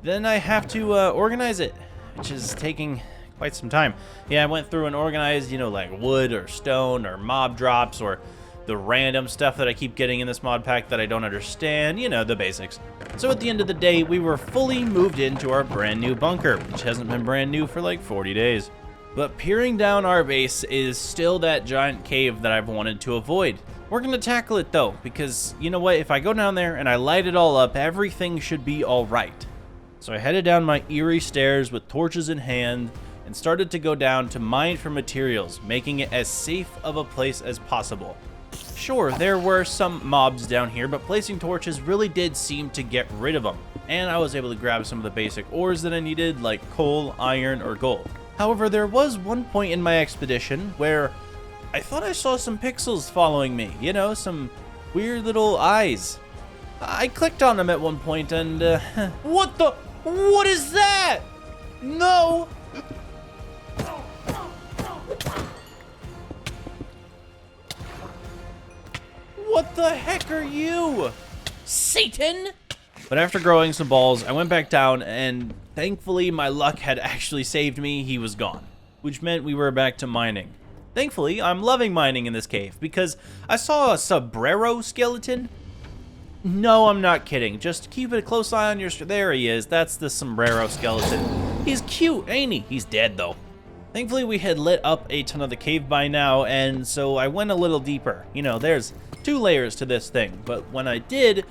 Then I have to organize it, which is taking quite some time. Yeah, I went through and organized, you know, like wood or stone or mob drops or the random stuff that I keep getting in this mod pack that I don't understand, you know, the basics. So at the end of the day, we were fully moved into our brand new bunker, which hasn't been brand new for like 40 days. But peering down our base is still that giant cave that I've wanted to avoid. We're gonna tackle it though, because you know what, if I go down there and I light it all up, everything should be alright. So I headed down my eerie stairs with torches in hand and started to go down to mine for materials, making it as safe of a place as possible. Sure, there were some mobs down here, but placing torches really did seem to get rid of them, and I was able to grab some of the basic ores that I needed, like coal, iron, or gold. However, there was one point in my expedition where I thought I saw some pixels following me, you know, some weird little eyes. I clicked on them at one point and, what is that? No! What the heck are you? Satan? But after growing some balls, I went back down and thankfully my luck had actually saved me. He was gone, which meant we were back to mining. Thankfully, I'm loving mining in this cave because I saw a sombrero skeleton. No, I'm not kidding. Just keep a close eye on your... There he is. That's the sombrero skeleton. He's cute, ain't he? He's dead, though. Thankfully, we had lit up a ton of the cave by now, and so I went a little deeper. You know, there's 2 layers to this thing, but when I did,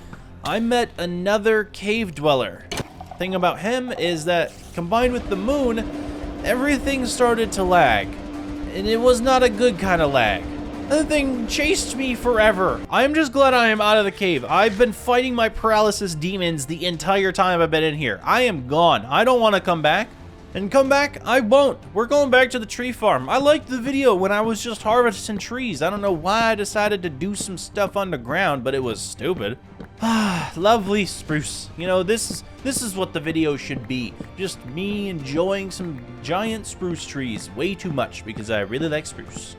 I met another cave dweller. The thing about him is that, combined with the moon, everything started to lag. And it was not a good kind of lag. The thing chased me forever. I'm just glad I am out of the cave. I've been fighting my paralysis demons the entire time I've been in here. I am gone. I don't want to come back. And come back, I won't. We're going back to the tree farm. I liked the video when I was just harvesting trees. I don't know why I decided to do some stuff underground, but it was stupid. Lovely spruce. You know, this is what the video should be. Just me enjoying some giant spruce trees way too much because I really like spruce.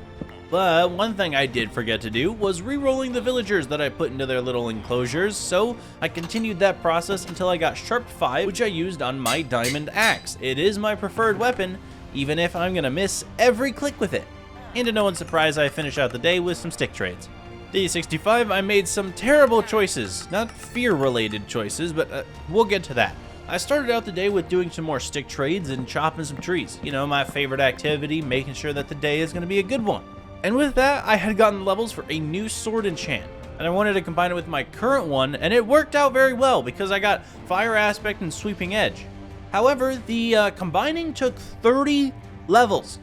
But one thing I did forget to do was re-rolling the villagers that I put into their little enclosures, so I continued that process until I got Sharp 5, which I used on my diamond axe. It is my preferred weapon, even if I'm gonna miss every click with it. And to no one's surprise, I finished out the day with some stick trades. Day 65, I made some terrible choices. Not fear-related choices, but we'll get to that. I started out the day with doing some more stick trades and chopping some trees. You know, my favorite activity, making sure that the day is gonna be a good one. And with that, I had gotten levels for a new sword enchant, and I wanted to combine it with my current one, and it worked out very well because I got fire aspect and sweeping edge. However, the combining took 30 levels,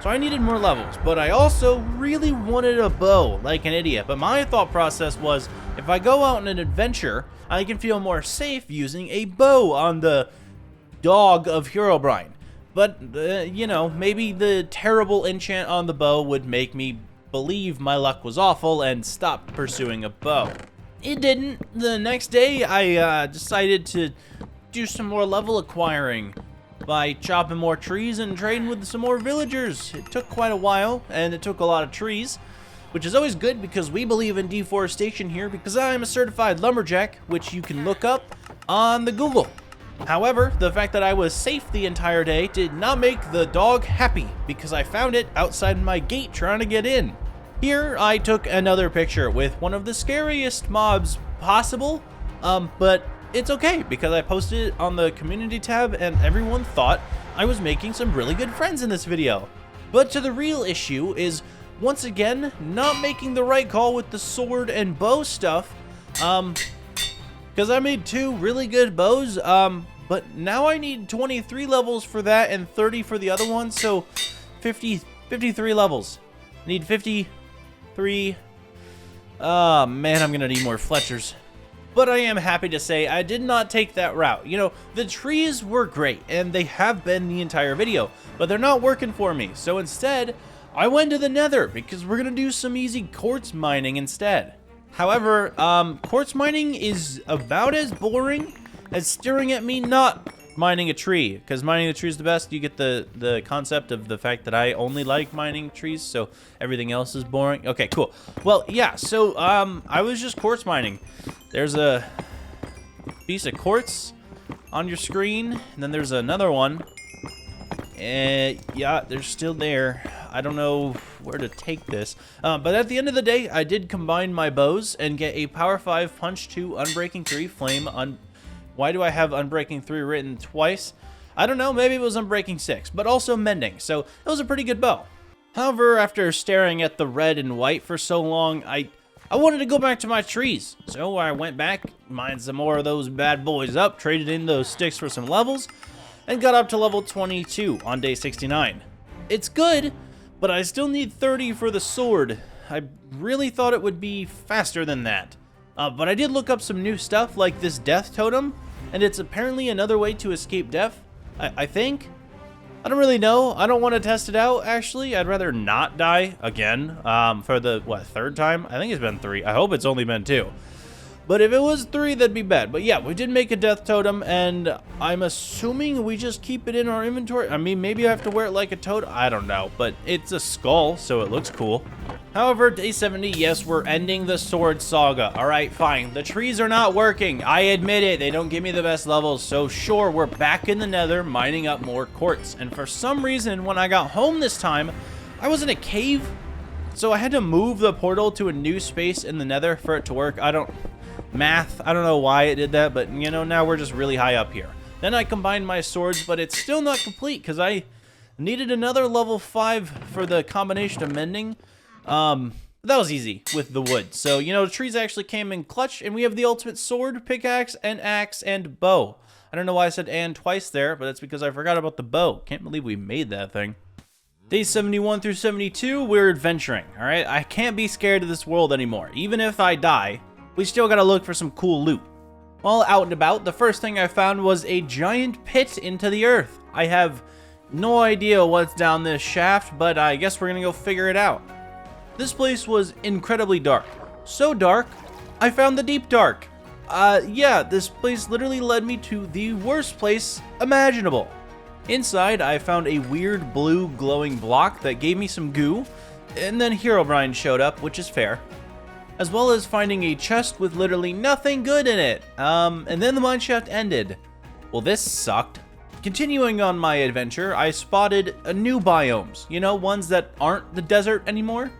so I needed more levels, but I also really wanted a bow like an idiot. But my thought process was, if I go out on an adventure, I can feel more safe using a bow on the dog of Herobrine. But, you know, maybe the terrible enchant on the bow would make me believe my luck was awful and stop pursuing a bow. It didn't. The next day, I decided to do some more level acquiring by chopping more trees and trading with some more villagers. It took quite a while, and it took a lot of trees, which is always good because we believe in deforestation here because I'm a certified lumberjack, which you can look up on the Google. However, the fact that I was safe the entire day did not make the dog happy because I found it outside my gate trying to get in. Here, I took another picture with one of the scariest mobs possible, but it's okay because I posted it on the community tab and everyone thought I was making some really good friends in this video. But to the real issue is, once again, not making the right call with the sword and bow stuff, because I made 2 really good bows, but now I need 23 levels for that and 30 for the other one, so 53 levels. I need 53. Oh man, I'm gonna need more Fletchers. But I am happy to say I did not take that route. You know, the trees were great, and they have been the entire video, but they're not working for me, so instead, I went to the nether, because we're gonna do some easy quartz mining instead. However, quartz mining is about as boring as staring at me not mining a tree, because mining the tree is the best. You get the concept of the fact that I only like mining trees, so everything else is boring. Okay, cool. Well, yeah, so I was just quartz mining. There's a piece of quartz on your screen, and then there's another one. And yeah, they're still there. I don't know where to take this. But at the end of the day, I did combine my bows and get a Power 5 Punch 2 Unbreaking 3 Flame. Why do I have Unbreaking 3 written twice? I don't know, maybe it was Unbreaking 6, but also Mending, so it was a pretty good bow. However, after staring at the red and white for so long, I wanted to go back to my trees. So I went back, mined some more of those bad boys up, traded in those sticks for some levels, and got up to level 22 on day 69. It's good, but I still need 30 for the sword. I really thought it would be faster than that. But I did look up some new stuff like this death totem, and it's apparently another way to escape death, I think. I don't really know. I don't want to test it out, actually. I'd rather not die again for the, third time? I think it's been 3. I hope it's only been 2. But if it was 3, that'd be bad. But yeah, we did make a death totem, and I'm assuming we just keep it in our inventory. I mean, maybe I have to wear it like a totem. I don't know, but it's a skull, so it looks cool. However, day 70, yes, we're ending the sword saga. All right, fine. The trees are not working. I admit it. They don't give me the best levels. So sure, we're back in the nether mining up more quartz. And for some reason, when I got home this time, I was in a cave. So I had to move the portal to a new space in the nether for it to work. I don't know why it did that, but you know, now we're just really high up here. Then I combined my swords, but it's still not complete because I needed another level 5 for the combination of mending. That was easy with the wood. So, you know, the trees actually came in clutch, and we have the ultimate sword, pickaxe, and axe, and bow. I don't know why I said and twice there, but that's because I forgot about the bow. Can't believe we made that thing. Days 71 through 72, we're adventuring, all right? I can't be scared of this world anymore. Even if I die, we still gotta look for some cool loot. While out and about, the first thing I found was a giant pit into the earth. I have no idea what's down this shaft, but I guess we're gonna go figure it out. This place was incredibly dark. So dark, I found the deep dark. Yeah, this place literally led me to the worst place imaginable. Inside, I found a weird blue glowing block that gave me some goo, and then Herobrine showed up, which is fair. As well as finding a chest with literally nothing good in it. And then the mineshaft ended. Well, this sucked. Continuing on my adventure, I spotted new biomes. You know, ones that aren't the desert anymore.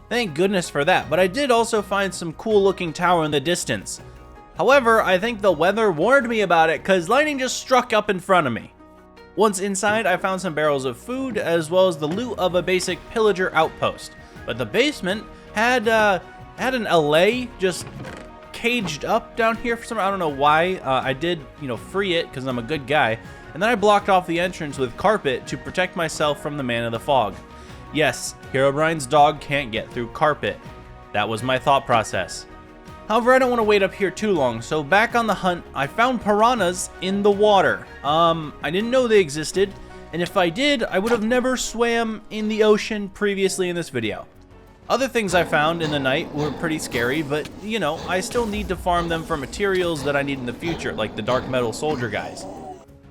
Thank goodness for that, but I did also find some cool looking tower in the distance. However, I think the weather warned me about it because lightning just struck up in front of me. Once inside, I found some barrels of food as well as the loot of a basic pillager outpost. But the basement had an LA just caged up down here for some, I don't know why. I did, free it because I'm a good guy. And then I blocked off the entrance with carpet to protect myself from the man of the fog. Yes, Herobrine's dog can't get through carpet. That was my thought process. However, I don't want to wait up here too long, so back on the hunt, I found piranhas in the water. I didn't know they existed, and if I did, I would have never swam in the ocean previously in this video. Other things I found in the night were pretty scary, but, I still need to farm them for materials that I need in the future, like the dark metal soldier guys.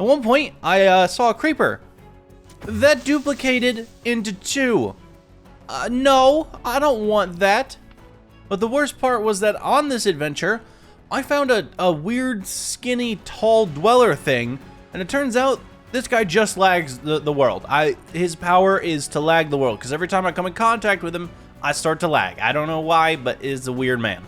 At one point, I saw a creeper that duplicated into 2. No, I don't want that. But the worst part was that on this adventure, I found a weird, skinny, tall dweller thing, and it turns out this guy just lags the world. His power is to lag the world, because every time I come in contact with him, I start to lag. I don't know why, but is a weird man.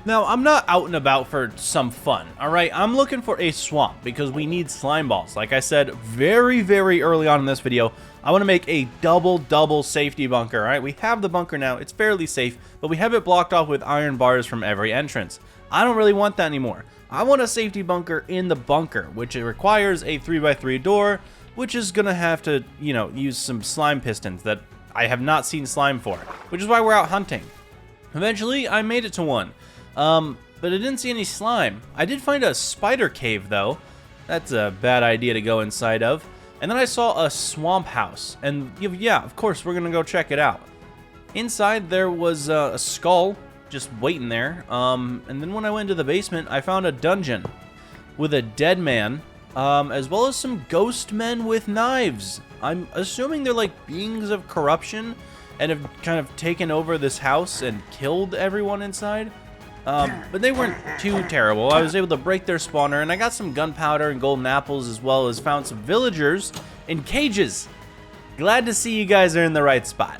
Now, I'm not out and about for some fun, all right? I'm looking for a swamp because we need slime balls. Like I said very, very early on in this video, I want to make a double safety bunker, all right? We have the bunker now. It's fairly safe, but we have it blocked off with iron bars from every entrance. I don't really want that anymore. I want a safety bunker in the bunker, which it requires a 3x3 door, which is going to have to, use some slime pistons that I have not seen slime for, which is why we're out hunting. Eventually, I made it to one. But I didn't see any slime. I did find a spider cave, though. That's a bad idea to go inside of. And then I saw a swamp house. And yeah, of course, we're gonna go check it out. Inside, there was a skull just waiting there. And then when I went to the basement, I found a dungeon with a dead man, as well as some ghost men with knives. I'm assuming they're like beings of corruption and have kind of taken over this house and killed everyone inside. But they weren't too terrible. I was able to break their spawner, and I got some gunpowder and golden apples, as well as found some villagers in cages. Glad to see you guys are in the right spot.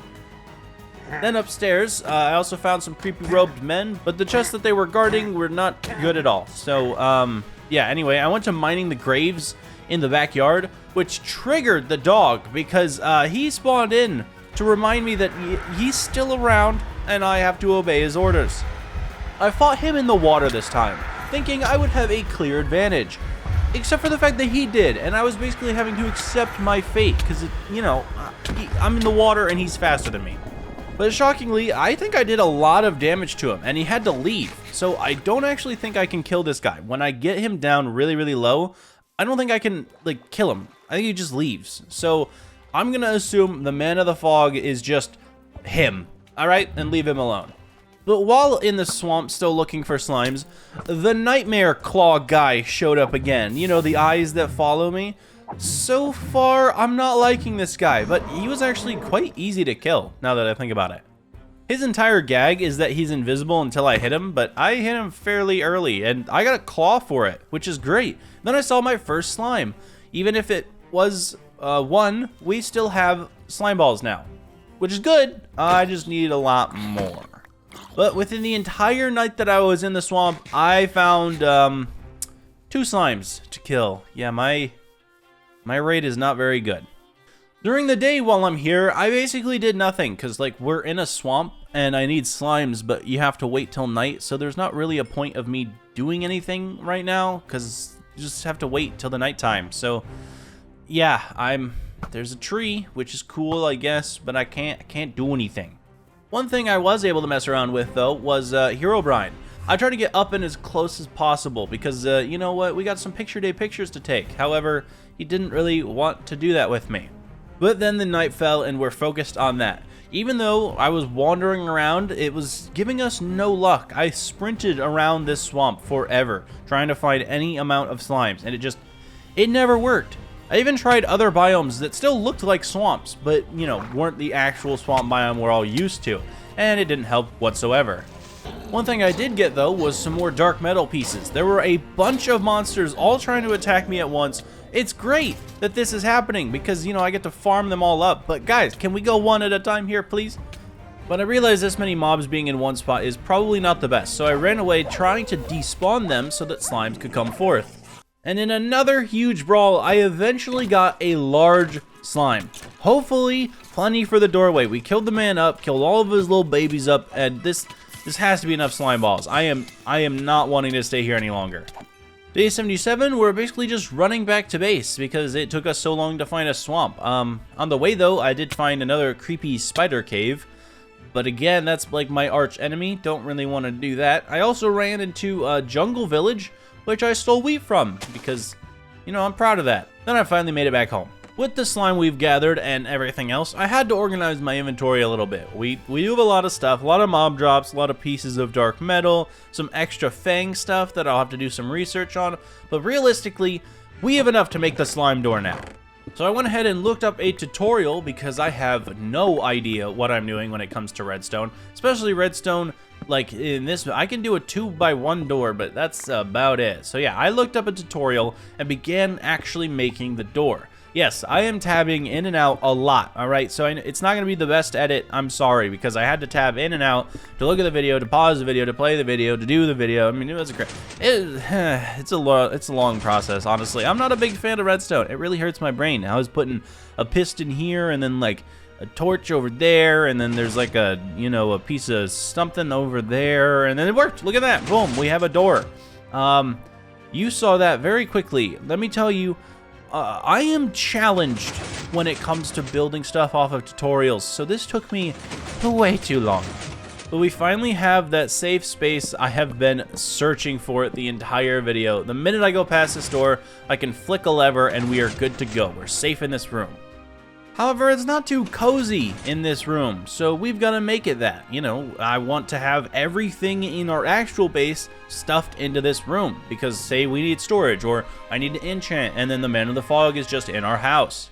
Then upstairs, I also found some creepy robed men, but the chests that they were guarding were not good at all. So, yeah, anyway, I went to mining the graves in the backyard, which triggered the dog because he spawned in to remind me that he's still around and I have to obey his orders. I fought him in the water this time, thinking I would have a clear advantage. Except for the fact that he did, and I was basically having to accept my fate because, you know, I'm in the water and he's faster than me. But shockingly, I think I did a lot of damage to him, and he had to leave. So I don't actually think I can kill this guy. When I get him down really, really low, I don't think I can, like, kill him. I think he just leaves. So I'm going to assume the Man of the Fog is just him, all right? And leave him alone. But while in the swamp still looking for slimes, the Nightmare Claw guy showed up again. You know, the eyes that follow me. So far, I'm not liking this guy, but he was actually quite easy to kill, now that I think about it. His entire gag is that he's invisible until I hit him, but I hit him fairly early, and I got a claw for it, which is great. Then I saw my first slime. Even if it was one, we still have slime balls now, which is good. I just need a lot more. But within the entire night that I was in the swamp, I found 2 slimes to kill. Yeah, my rate is not very good. During the day while I'm here, I basically did nothing because, like, we're in a swamp and I need slimes, but you have to wait till night, so there's not really a point of me doing anything right now because you just have to wait till the nighttime. So, yeah, there's a tree, which is cool, I guess, but I can't do anything. One thing I was able to mess around with, though, was Herobrine. I tried to get up and as close as possible because, you know what, we got some picture day pictures to take. However, he didn't really want to do that with me. But then the night fell and we're focused on that. Even though I was wandering around, it was giving us no luck. I sprinted around this swamp forever, trying to find any amount of slimes, and it never worked. I even tried other biomes that still looked like swamps, but, you know, weren't the actual swamp biome we're all used to, and it didn't help whatsoever. One thing I did get, though, was some more dark metal pieces. There were a bunch of monsters all trying to attack me at once. It's great that this is happening because, you know, I get to farm them all up. But guys, can we go one at a time here, please? But I realized this many mobs being in one spot is probably not the best, so I ran away trying to despawn them so that slimes could come forth. And in another huge brawl, I eventually got a large slime. Hopefully, plenty for the doorway. We killed the man up, killed all of his little babies up, and this has to be enough slime balls. I am not wanting to stay here any longer. Day 77, we're basically just running back to base because it took us so long to find a swamp. On the way, though, I did find another creepy spider cave. But again, that's like my arch enemy. Don't really want to do that. I also ran into a jungle village, which I stole wheat from because, you know, I'm proud of that. Then I finally made it back home. With the slime we've gathered and everything else, I had to organize my inventory a little bit. We do have a lot of stuff, a lot of mob drops, a lot of pieces of dark metal, some extra fang stuff that I'll have to do some research on, but realistically, we have enough to make the slime door now. So I went ahead and looked up a tutorial because I have no idea what I'm doing when it comes to redstone, especially redstone. Like in this, I can do a 2x1 door, but that's about it. So yeah, I looked up a tutorial and began actually making the door. Yes, I am tabbing in and out a lot, alright? So it's not going to be the best edit, I'm sorry, because I had to tab in and out to look at the video, to pause the video, to play the video, to do the video. I mean, it was it's a long process, honestly. I'm not a big fan of redstone. It really hurts my brain. I was putting a piston here and then like a torch over there, and then there's like a, you know, a piece of something over there, and then it worked. Look at that. Boom, we have a door. You saw that very quickly. Let me tell you, I am challenged when it comes to building stuff off of tutorials, so this took me way too long. But we finally have that safe space I have been searching for the entire video. The minute I go past this door, I can flick a lever and we are good to go. We're safe in this room. However, it's not too cozy in this room, so we've got to make it that. You know, I want to have everything in our actual base stuffed into this room, because say we need storage, or I need to enchant, and then the Man of the Fog is just in our house.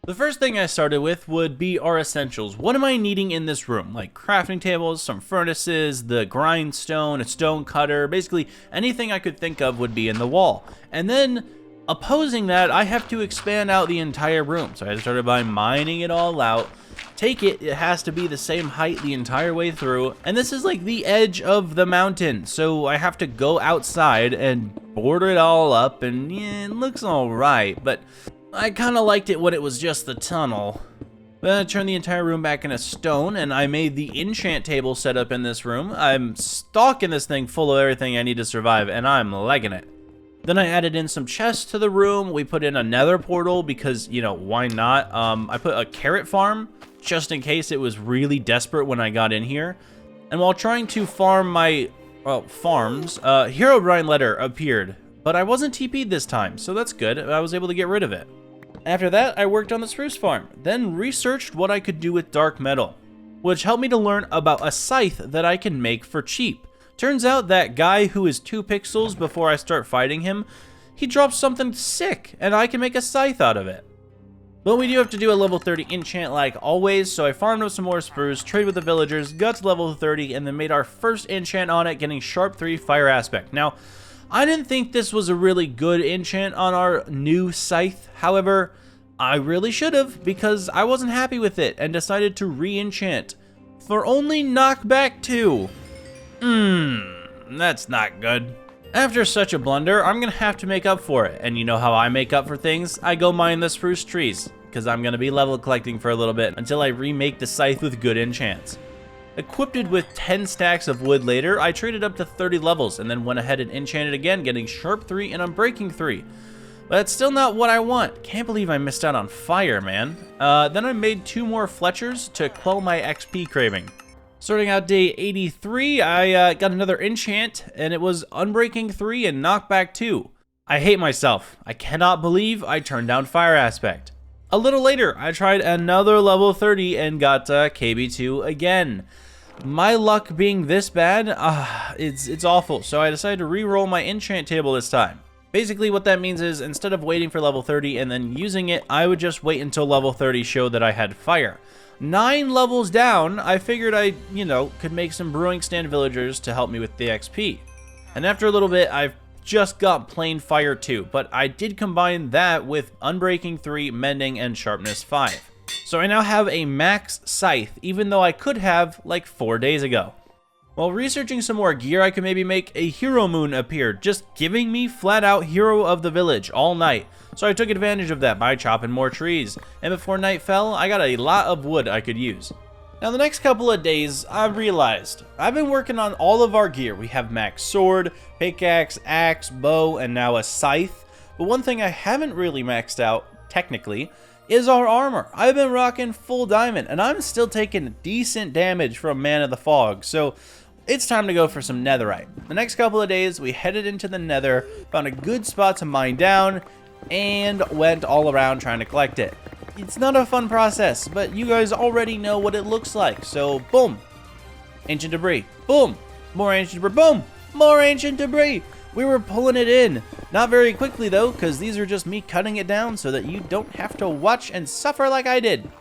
The first thing I started with would be our essentials. What am I needing in this room? Like crafting tables, some furnaces, the grindstone, a stone cutter, basically anything I could think of would be in the wall. And then Opposing that, I have to expand out the entire room. So I started by mining it all out. It has to be the same height the entire way through. And this is like the edge of the mountain. So I have to go outside and border it all up. And yeah, it looks all right. But I kind of liked it when it was just the tunnel. Then I turned the entire room back into stone, and I made the enchant table set up in this room. I'm stocking this thing full of everything I need to survive, and I'm liking it. Then I added in some chests to the room. We put in a nether portal because, you know, why not? I put a carrot farm just in case it was really desperate when I got in here. And while trying to farm my farms, Herobrine letter appeared, but I wasn't TP'd this time, so that's good. I was able to get rid of it. After that, I worked on the spruce farm, then researched what I could do with dark metal, which helped me to learn about a scythe that I can make for cheap. Turns out that guy who is 2 pixels before I start fighting him, he drops something sick, and I can make a scythe out of it. But we do have to do a level 30 enchant like always, so I farmed up some more spruce, traded with the villagers, got to level 30, and then made our first enchant on it, getting sharp 3 fire aspect. Now, I didn't think this was a really good enchant on our new scythe. However, I really should have, because I wasn't happy with it and decided to re-enchant for only knockback 2. That's not good. After such a blunder, I'm gonna have to make up for it. And you know how I make up for things? I go mine the spruce trees, because I'm gonna be level collecting for a little bit until I remake the scythe with good enchants. Equipped with 10 stacks of wood later, I traded up to 30 levels and then went ahead and enchanted again, getting sharp 3 and unbreaking 3. But that's still not what I want. Can't believe I missed out on fire, man. Then I made 2 more Fletchers to quell my XP craving. Starting out day 83, I got another enchant, and it was unbreaking 3 and knockback 2. I hate myself. I cannot believe I turned down fire aspect. A little later, I tried another level 30 and got KB2 again. My luck being this bad, it's awful, so I decided to re-roll my enchant table this time. Basically what that means is, instead of waiting for level 30 and then using it, I would just wait until level 30 showed that I had fire. 9 levels down, I figured I, could make some brewing stand villagers to help me with the XP. And after a little bit, I've just got plain fire 2, but I did combine that with unbreaking 3, mending, and sharpness 5. So I now have a max scythe, even though I could have like 4 days ago. While researching some more gear, I could maybe make a hero moon appear, just giving me flat out hero of the village all night. So I took advantage of that by chopping more trees, and before night fell, I got a lot of wood I could use. Now the next couple of days, I realized I've been working on all of our gear. We have max sword, pickaxe, axe, bow, and now a scythe. But one thing I haven't really maxed out, technically, is our armor. I've been rocking full diamond, and I'm still taking decent damage from Man of the Fog, so it's time to go for some netherite. The next couple of days, we headed into the nether, found a good spot to mine down, and went all around trying to collect it. It's not a fun process, but you guys already know what it looks like, so boom, ancient debris, boom, more ancient debris, boom, more ancient debris. We were pulling it in. Not very quickly though, because these are just me cutting it down so that you don't have to watch and suffer like I did.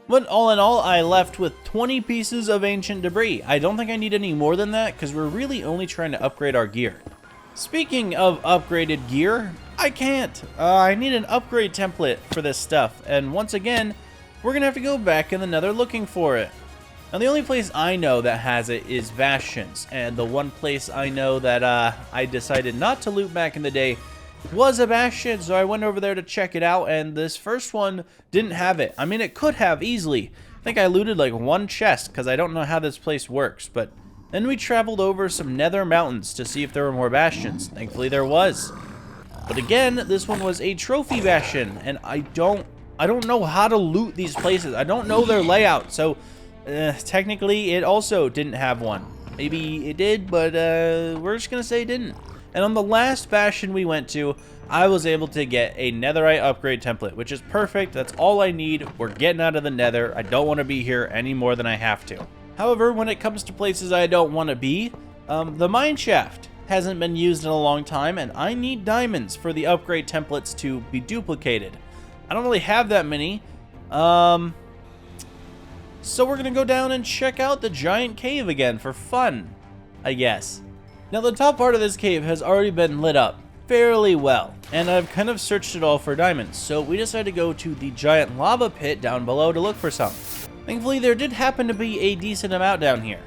But all in all, I left with 20 pieces of ancient debris. I don't think I need any more than that, because we're really only trying to upgrade our gear. Speaking of upgraded gear, I can't. I need an upgrade template for this stuff, and once again, we're gonna have to go back in the nether looking for it. Now the only place I know that has it is Bastions, and the one place I know that I decided not to loot back in the day was a Bastion, so I went over there to check it out, and this first one didn't have it. I mean, it could have easily. I think I looted like 1 chest, because I don't know how this place works, but then we traveled over some nether mountains to see if there were more Bastions. Thankfully there was. But again, this one was a trophy Bastion, and I don't know how to loot these places. I don't know their layout, so technically it also didn't have one. Maybe it did, but we're just gonna say it didn't. And on the last Bastion we went to, I was able to get a netherite upgrade template, which is perfect. That's all I need. We're getting out of the nether. I don't want to be here any more than I have to. However, when it comes to places I don't want to be, the mine shaft hasn't been used in a long time, and I need diamonds for the upgrade templates to be duplicated. I don't really have that many. So we're gonna go down and check out the giant cave again for fun, I guess. Now the top part of this cave has already been lit up. fairly well, and I've kind of searched it all for diamonds, so we decided to go to the giant lava pit down below to look for some. Thankfully, there did happen to be a decent amount down here,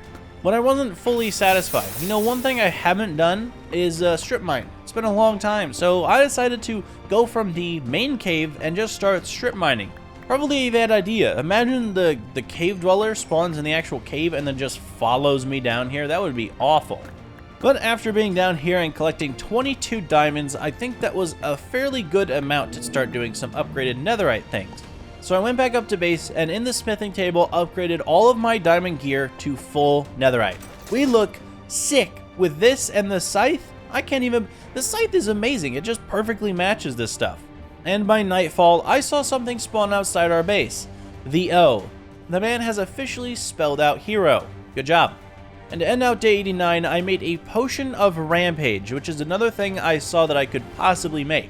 but I wasn't fully satisfied. You know, one thing I haven't done is strip mine. It's been a long time, so I decided to go from the main cave and just start strip mining. Probably a bad idea. Imagine the cave dweller spawns in the actual cave and then just follows me down here. That would be awful. But after being down here and collecting 22 diamonds, I think that was a fairly good amount to start doing some upgraded netherite things. So I went back up to base and in the smithing table upgraded all of my diamond gear to full netherite. We look sick with this and the scythe. The scythe is amazing. It just perfectly matches this stuff. And by nightfall, I saw something spawn outside our base. The O. The man has officially spelled out hero. Good job. And to end out day 89, I made a potion of rampage, which is another thing I saw that I could possibly make.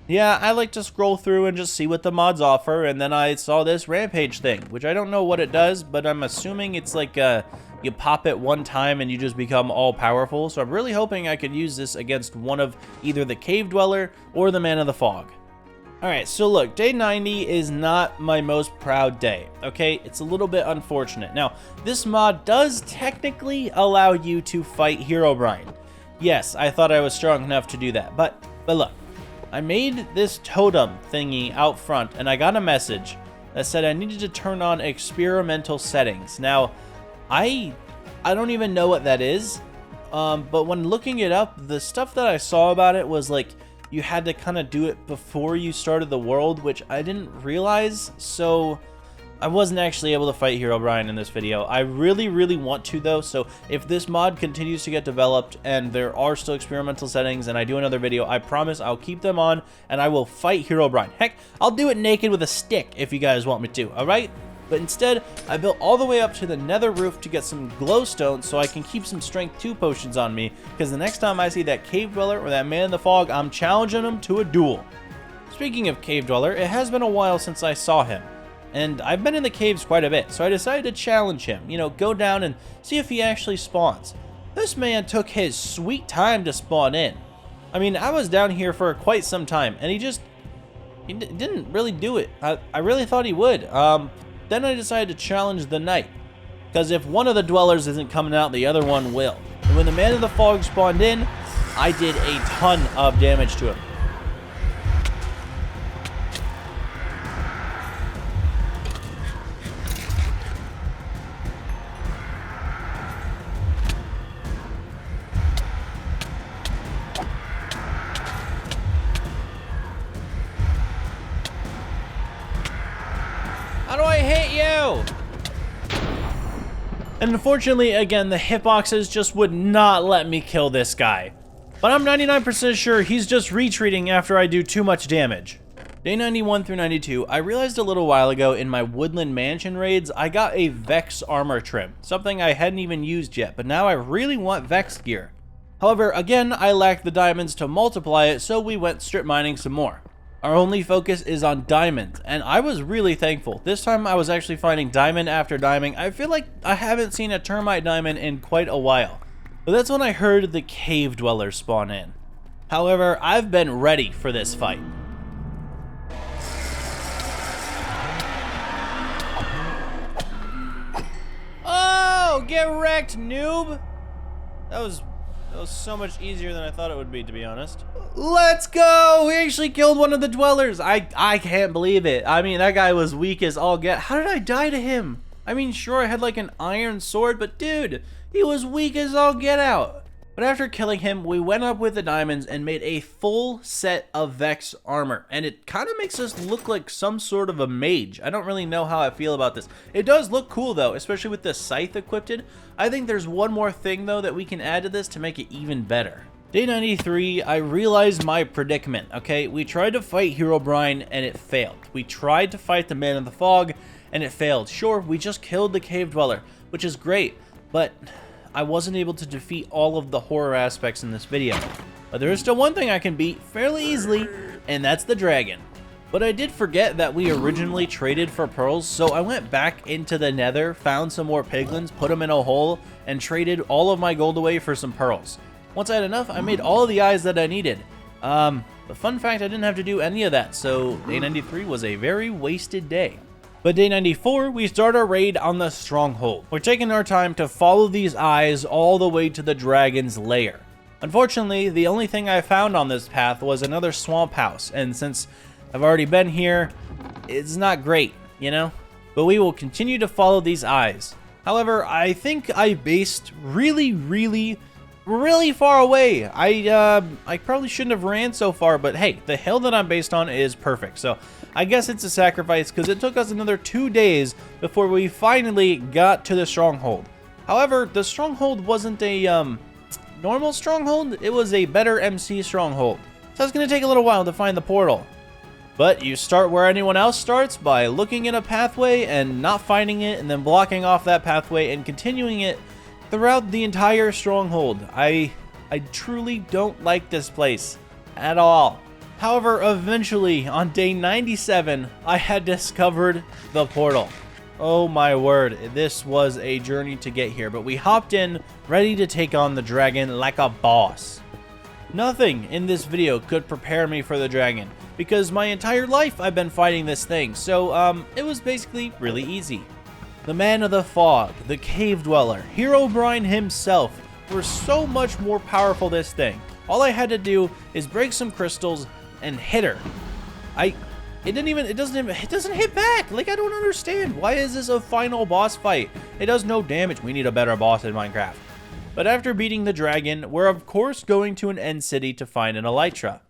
Yeah, I like to scroll through and just see what the mods offer, and then I saw this rampage thing, which I don't know what it does, but I'm assuming it's like you pop it one time and you just become all powerful. So I'm really hoping I could use this against one of either the cave dweller or the man of the fog. Alright, so look, day 90 is not my most proud day, okay? It's a little bit unfortunate. Now, this mod does technically allow you to fight Herobrine. Yes, I thought I was strong enough to do that, but look, I made this totem thingy out front, and I got a message that said I needed to turn on experimental settings. Now, I don't even know what that is, but when looking it up, the stuff that I saw about it was like, you had to kind of do it before you started the world, which I didn't realize, so I wasn't actually able to fight Herobrine in this video. I really want to though, so if this mod continues to get developed and there are still experimental settings and I do another video, I promise I'll keep them on and I will fight Herobrine. Heck, I'll do it naked with a stick if you guys want me to, alright? But instead, I built all the way up to the nether roof to get some glowstone so I can keep some strength 2 potions on me, because the next time I see that cave dweller or that man in the fog, I'm challenging him to a duel. Speaking of cave dweller, it has been a while since I saw him, and I've been in the caves quite a bit, so I decided to challenge him, you know, go down and see if he actually spawns. This man took his sweet time to spawn in. I mean, I was down here for quite some time, and he didn't really do it. I really thought he would. Then I decided to challenge the knight, because if one of the dwellers isn't coming out, the other one will. And when the man of the fog spawned in, I did a ton of damage to him. How do I hit you? And unfortunately, again, the hitboxes just would not let me kill this guy. But I'm 99% sure he's just retreating after I do too much damage. Day 91 through 92, I realized a little while ago in my woodland mansion raids, I got a Vex armor trim, something I hadn't even used yet, but now I really want Vex gear. However, again, I lacked the diamonds to multiply it, so we went strip mining some more. Our only focus is on diamonds, and I was really thankful. This time I was actually finding diamond after diamond. I feel like I haven't seen a termite diamond in quite a while. But that's when I heard the cave dwellers spawn in. However, I've been ready for this fight. Oh, get wrecked, noob! That was so much easier than I thought it would be, to be honest. Let's go! We actually killed one of the dwellers. I can't believe it. I mean, that guy was weak as all get. How did I die to him? I mean, sure, I had like an iron sword, but dude, he was weak as all get out. But after killing him, we went up with the diamonds and made a full set of Vex armor. And it kind of makes us look like some sort of a mage. I don't really know how I feel about this. It does look cool though, especially with the scythe equipped. I think there's one more thing though that we can add to this to make it even better. Day 93, I realized my predicament, okay? We tried to fight Herobrine and it failed. We tried to fight the Man of the Fog and it failed. Sure, we just killed the Cave Dweller, which is great, but I wasn't able to defeat all of the horror aspects in this video. But there is still one thing I can beat fairly easily, and that's the dragon. But I did forget that we originally traded for pearls, so I went back into the nether, found some more piglins, put them in a hole, and traded all of my gold away for some pearls. Once I had enough, I made all of the eyes that I needed. The fun fact, I didn't have to do any of that, so day 93 was a very wasted day. But day 94, we start our raid on the stronghold. We're taking our time to follow these eyes all the way to the dragon's lair. Unfortunately, the only thing I found on this path was another swamp house, and since I've already been here, it's not great, you know? But we will continue to follow these eyes. However, I think I based really far away. I probably shouldn't have ran so far, but hey, the hill that I'm based on is perfect. So I guess it's a sacrifice because it took us another 2 days before we finally got to the stronghold. However, the stronghold wasn't a normal stronghold. It was a better MC stronghold. So it's going to take a little while to find the portal. But you start where anyone else starts, by looking at a pathway and not finding it, and then blocking off that pathway and continuing it throughout the entire stronghold. I truly don't like this place at all. However, eventually, on day 97, I had discovered the portal. Oh my word, this was a journey to get here, but we hopped in, ready to take on the dragon like a boss. Nothing in this video could prepare me for the dragon, because my entire life I've been fighting this thing, so it was basically really easy. The man of the fog, the cave dweller, Herobrine himself were so much more powerful this thing. All I had to do is break some crystals and hit her. It doesn't hit back. Like, I don't understand. Why is this a final boss fight? It does no damage. We need a better boss in Minecraft. But after beating the dragon, we're of course going to an end city to find an elytra.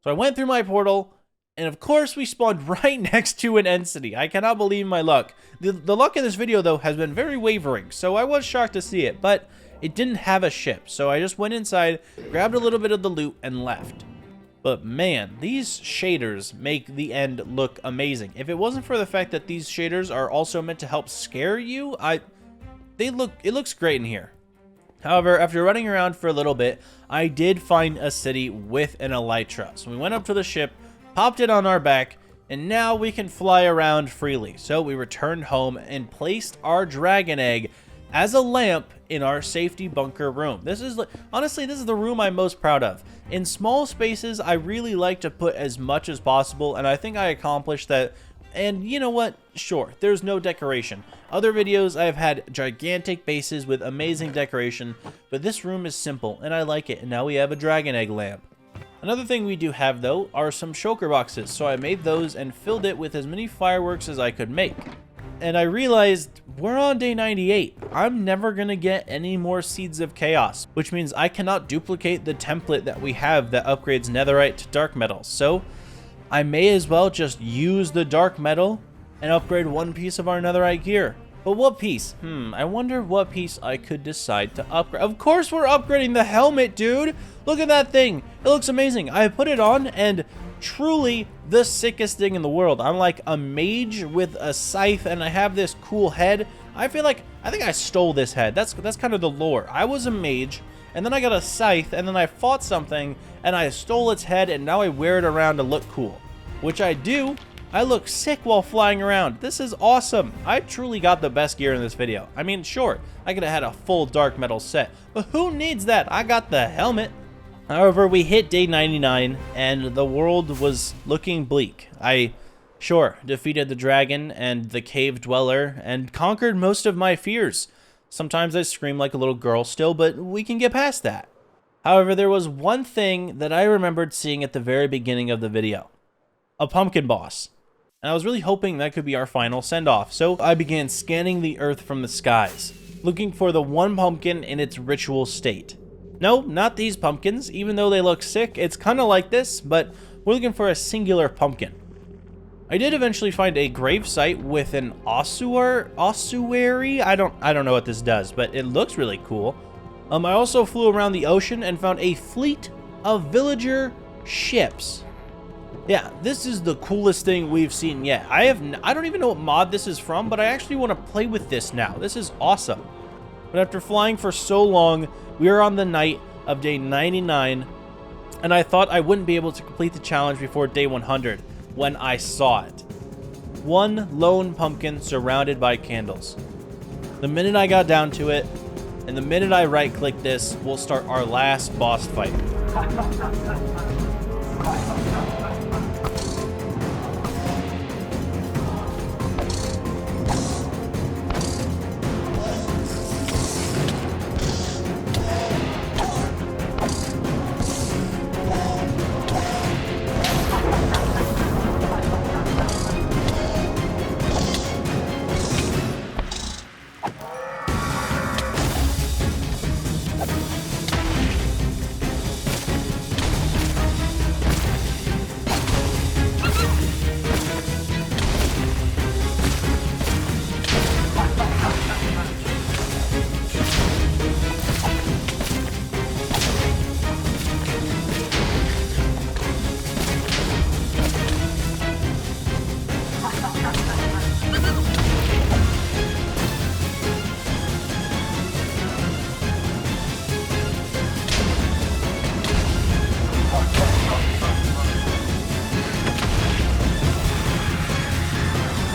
So I went through my portal, and of course we spawned right next to an end city. I cannot believe my luck. The luck in this video, though, has been very wavering, so I was shocked to see it, but it didn't have a ship, so I just went inside, grabbed a little bit of the loot, and left. But man, these shaders make the end look amazing. If it wasn't for the fact that these shaders are also meant to help scare you, it looks great in here. However, after running around for a little bit, I did find a city with an elytra. So we went up to the ship, popped it on our back, and now we can fly around freely. So we returned home and placed our dragon egg as a lamp in our safety bunker room. Honestly, this is the room I'm most proud of. In small spaces, I really like to put as much as possible, and I think I accomplished that. And you know what? Sure, there's no decoration. Other videos, I've had gigantic bases with amazing decoration, but this room is simple, and I like it, and now we have a dragon egg lamp. Another thing we do have, though, are some shulker boxes, so I made those and filled it with as many fireworks as I could make. And I realized we're on day 98. I'm never going to get any more Seeds of Chaos, which means I cannot duplicate the template that we have that upgrades netherite to dark metal. So I may as well just use the dark metal and upgrade one piece of our netherite gear. But what piece? I wonder what piece I could decide to upgrade. Of course we're upgrading the helmet, dude! Look at that thing! It looks amazing. I put it on and truly the sickest thing in the world. I'm like a mage with a scythe and I have this cool head. I think I stole this head. That's kind of the lore. I was a mage and then I got a scythe and then I fought something and I stole its head and now I wear it around to look cool. Which I do. I look sick while flying around. This is awesome. I truly got the best gear in this video. I mean, sure, I could have had a full dark metal set, but who needs that? I got the helmet. However, we hit day 99 and the world was looking bleak. I, sure, defeated the dragon and the cave dweller and conquered most of my fears. Sometimes I scream like a little girl still, but we can get past that. However, there was one thing that I remembered seeing at the very beginning of the video. A pumpkin boss. And I was really hoping that could be our final send-off, so I began scanning the earth from the skies, looking for the one pumpkin in its ritual state. No, not these pumpkins, even though they look sick. It's kind of like this, but we're looking for a singular pumpkin. I did eventually find a grave site with an ossuary. I don't know what this does, but it looks really cool. I also flew around the ocean and found a fleet of villager ships. Yeah, this is the coolest thing we've seen yet. I don't even know what mod this is from, but I actually want to play with this now. This is awesome. But after flying for so long, we are on the night of day 99, and I thought I wouldn't be able to complete the challenge before day 100 when I saw it. One lone pumpkin surrounded by candles. The minute I got down to it, and the minute I right-click this, we'll start our last boss fight.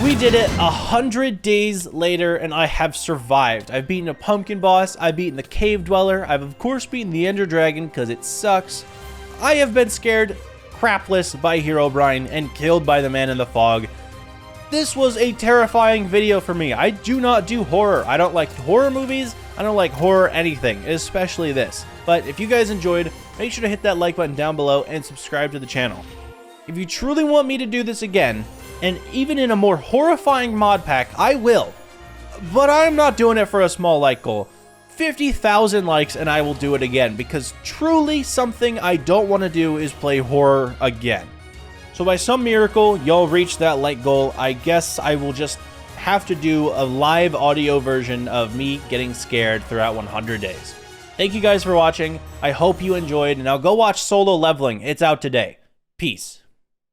We did it 100 days later, and I have survived. I've beaten a pumpkin boss, I've beaten the cave dweller, I've of course beaten the ender dragon because it sucks. I have been scared crapless by Herobrine and killed by the man in the fog. This was a terrifying video for me. I do not do horror. I don't like horror movies. I don't like horror anything, especially this. But if you guys enjoyed, make sure to hit that like button down below and subscribe to the channel. If you truly want me to do this again, and even in a more horrifying mod pack, I will. But I'm not doing it for a small like goal. 50,000 likes and I will do it again, because truly something I don't want to do is play horror again. So by some miracle, y'all reach that like goal. I guess I will just have to do a live audio version of me getting scared throughout 100 days. Thank you guys for watching. I hope you enjoyed, and now go watch Solo Leveling. It's out today. Peace.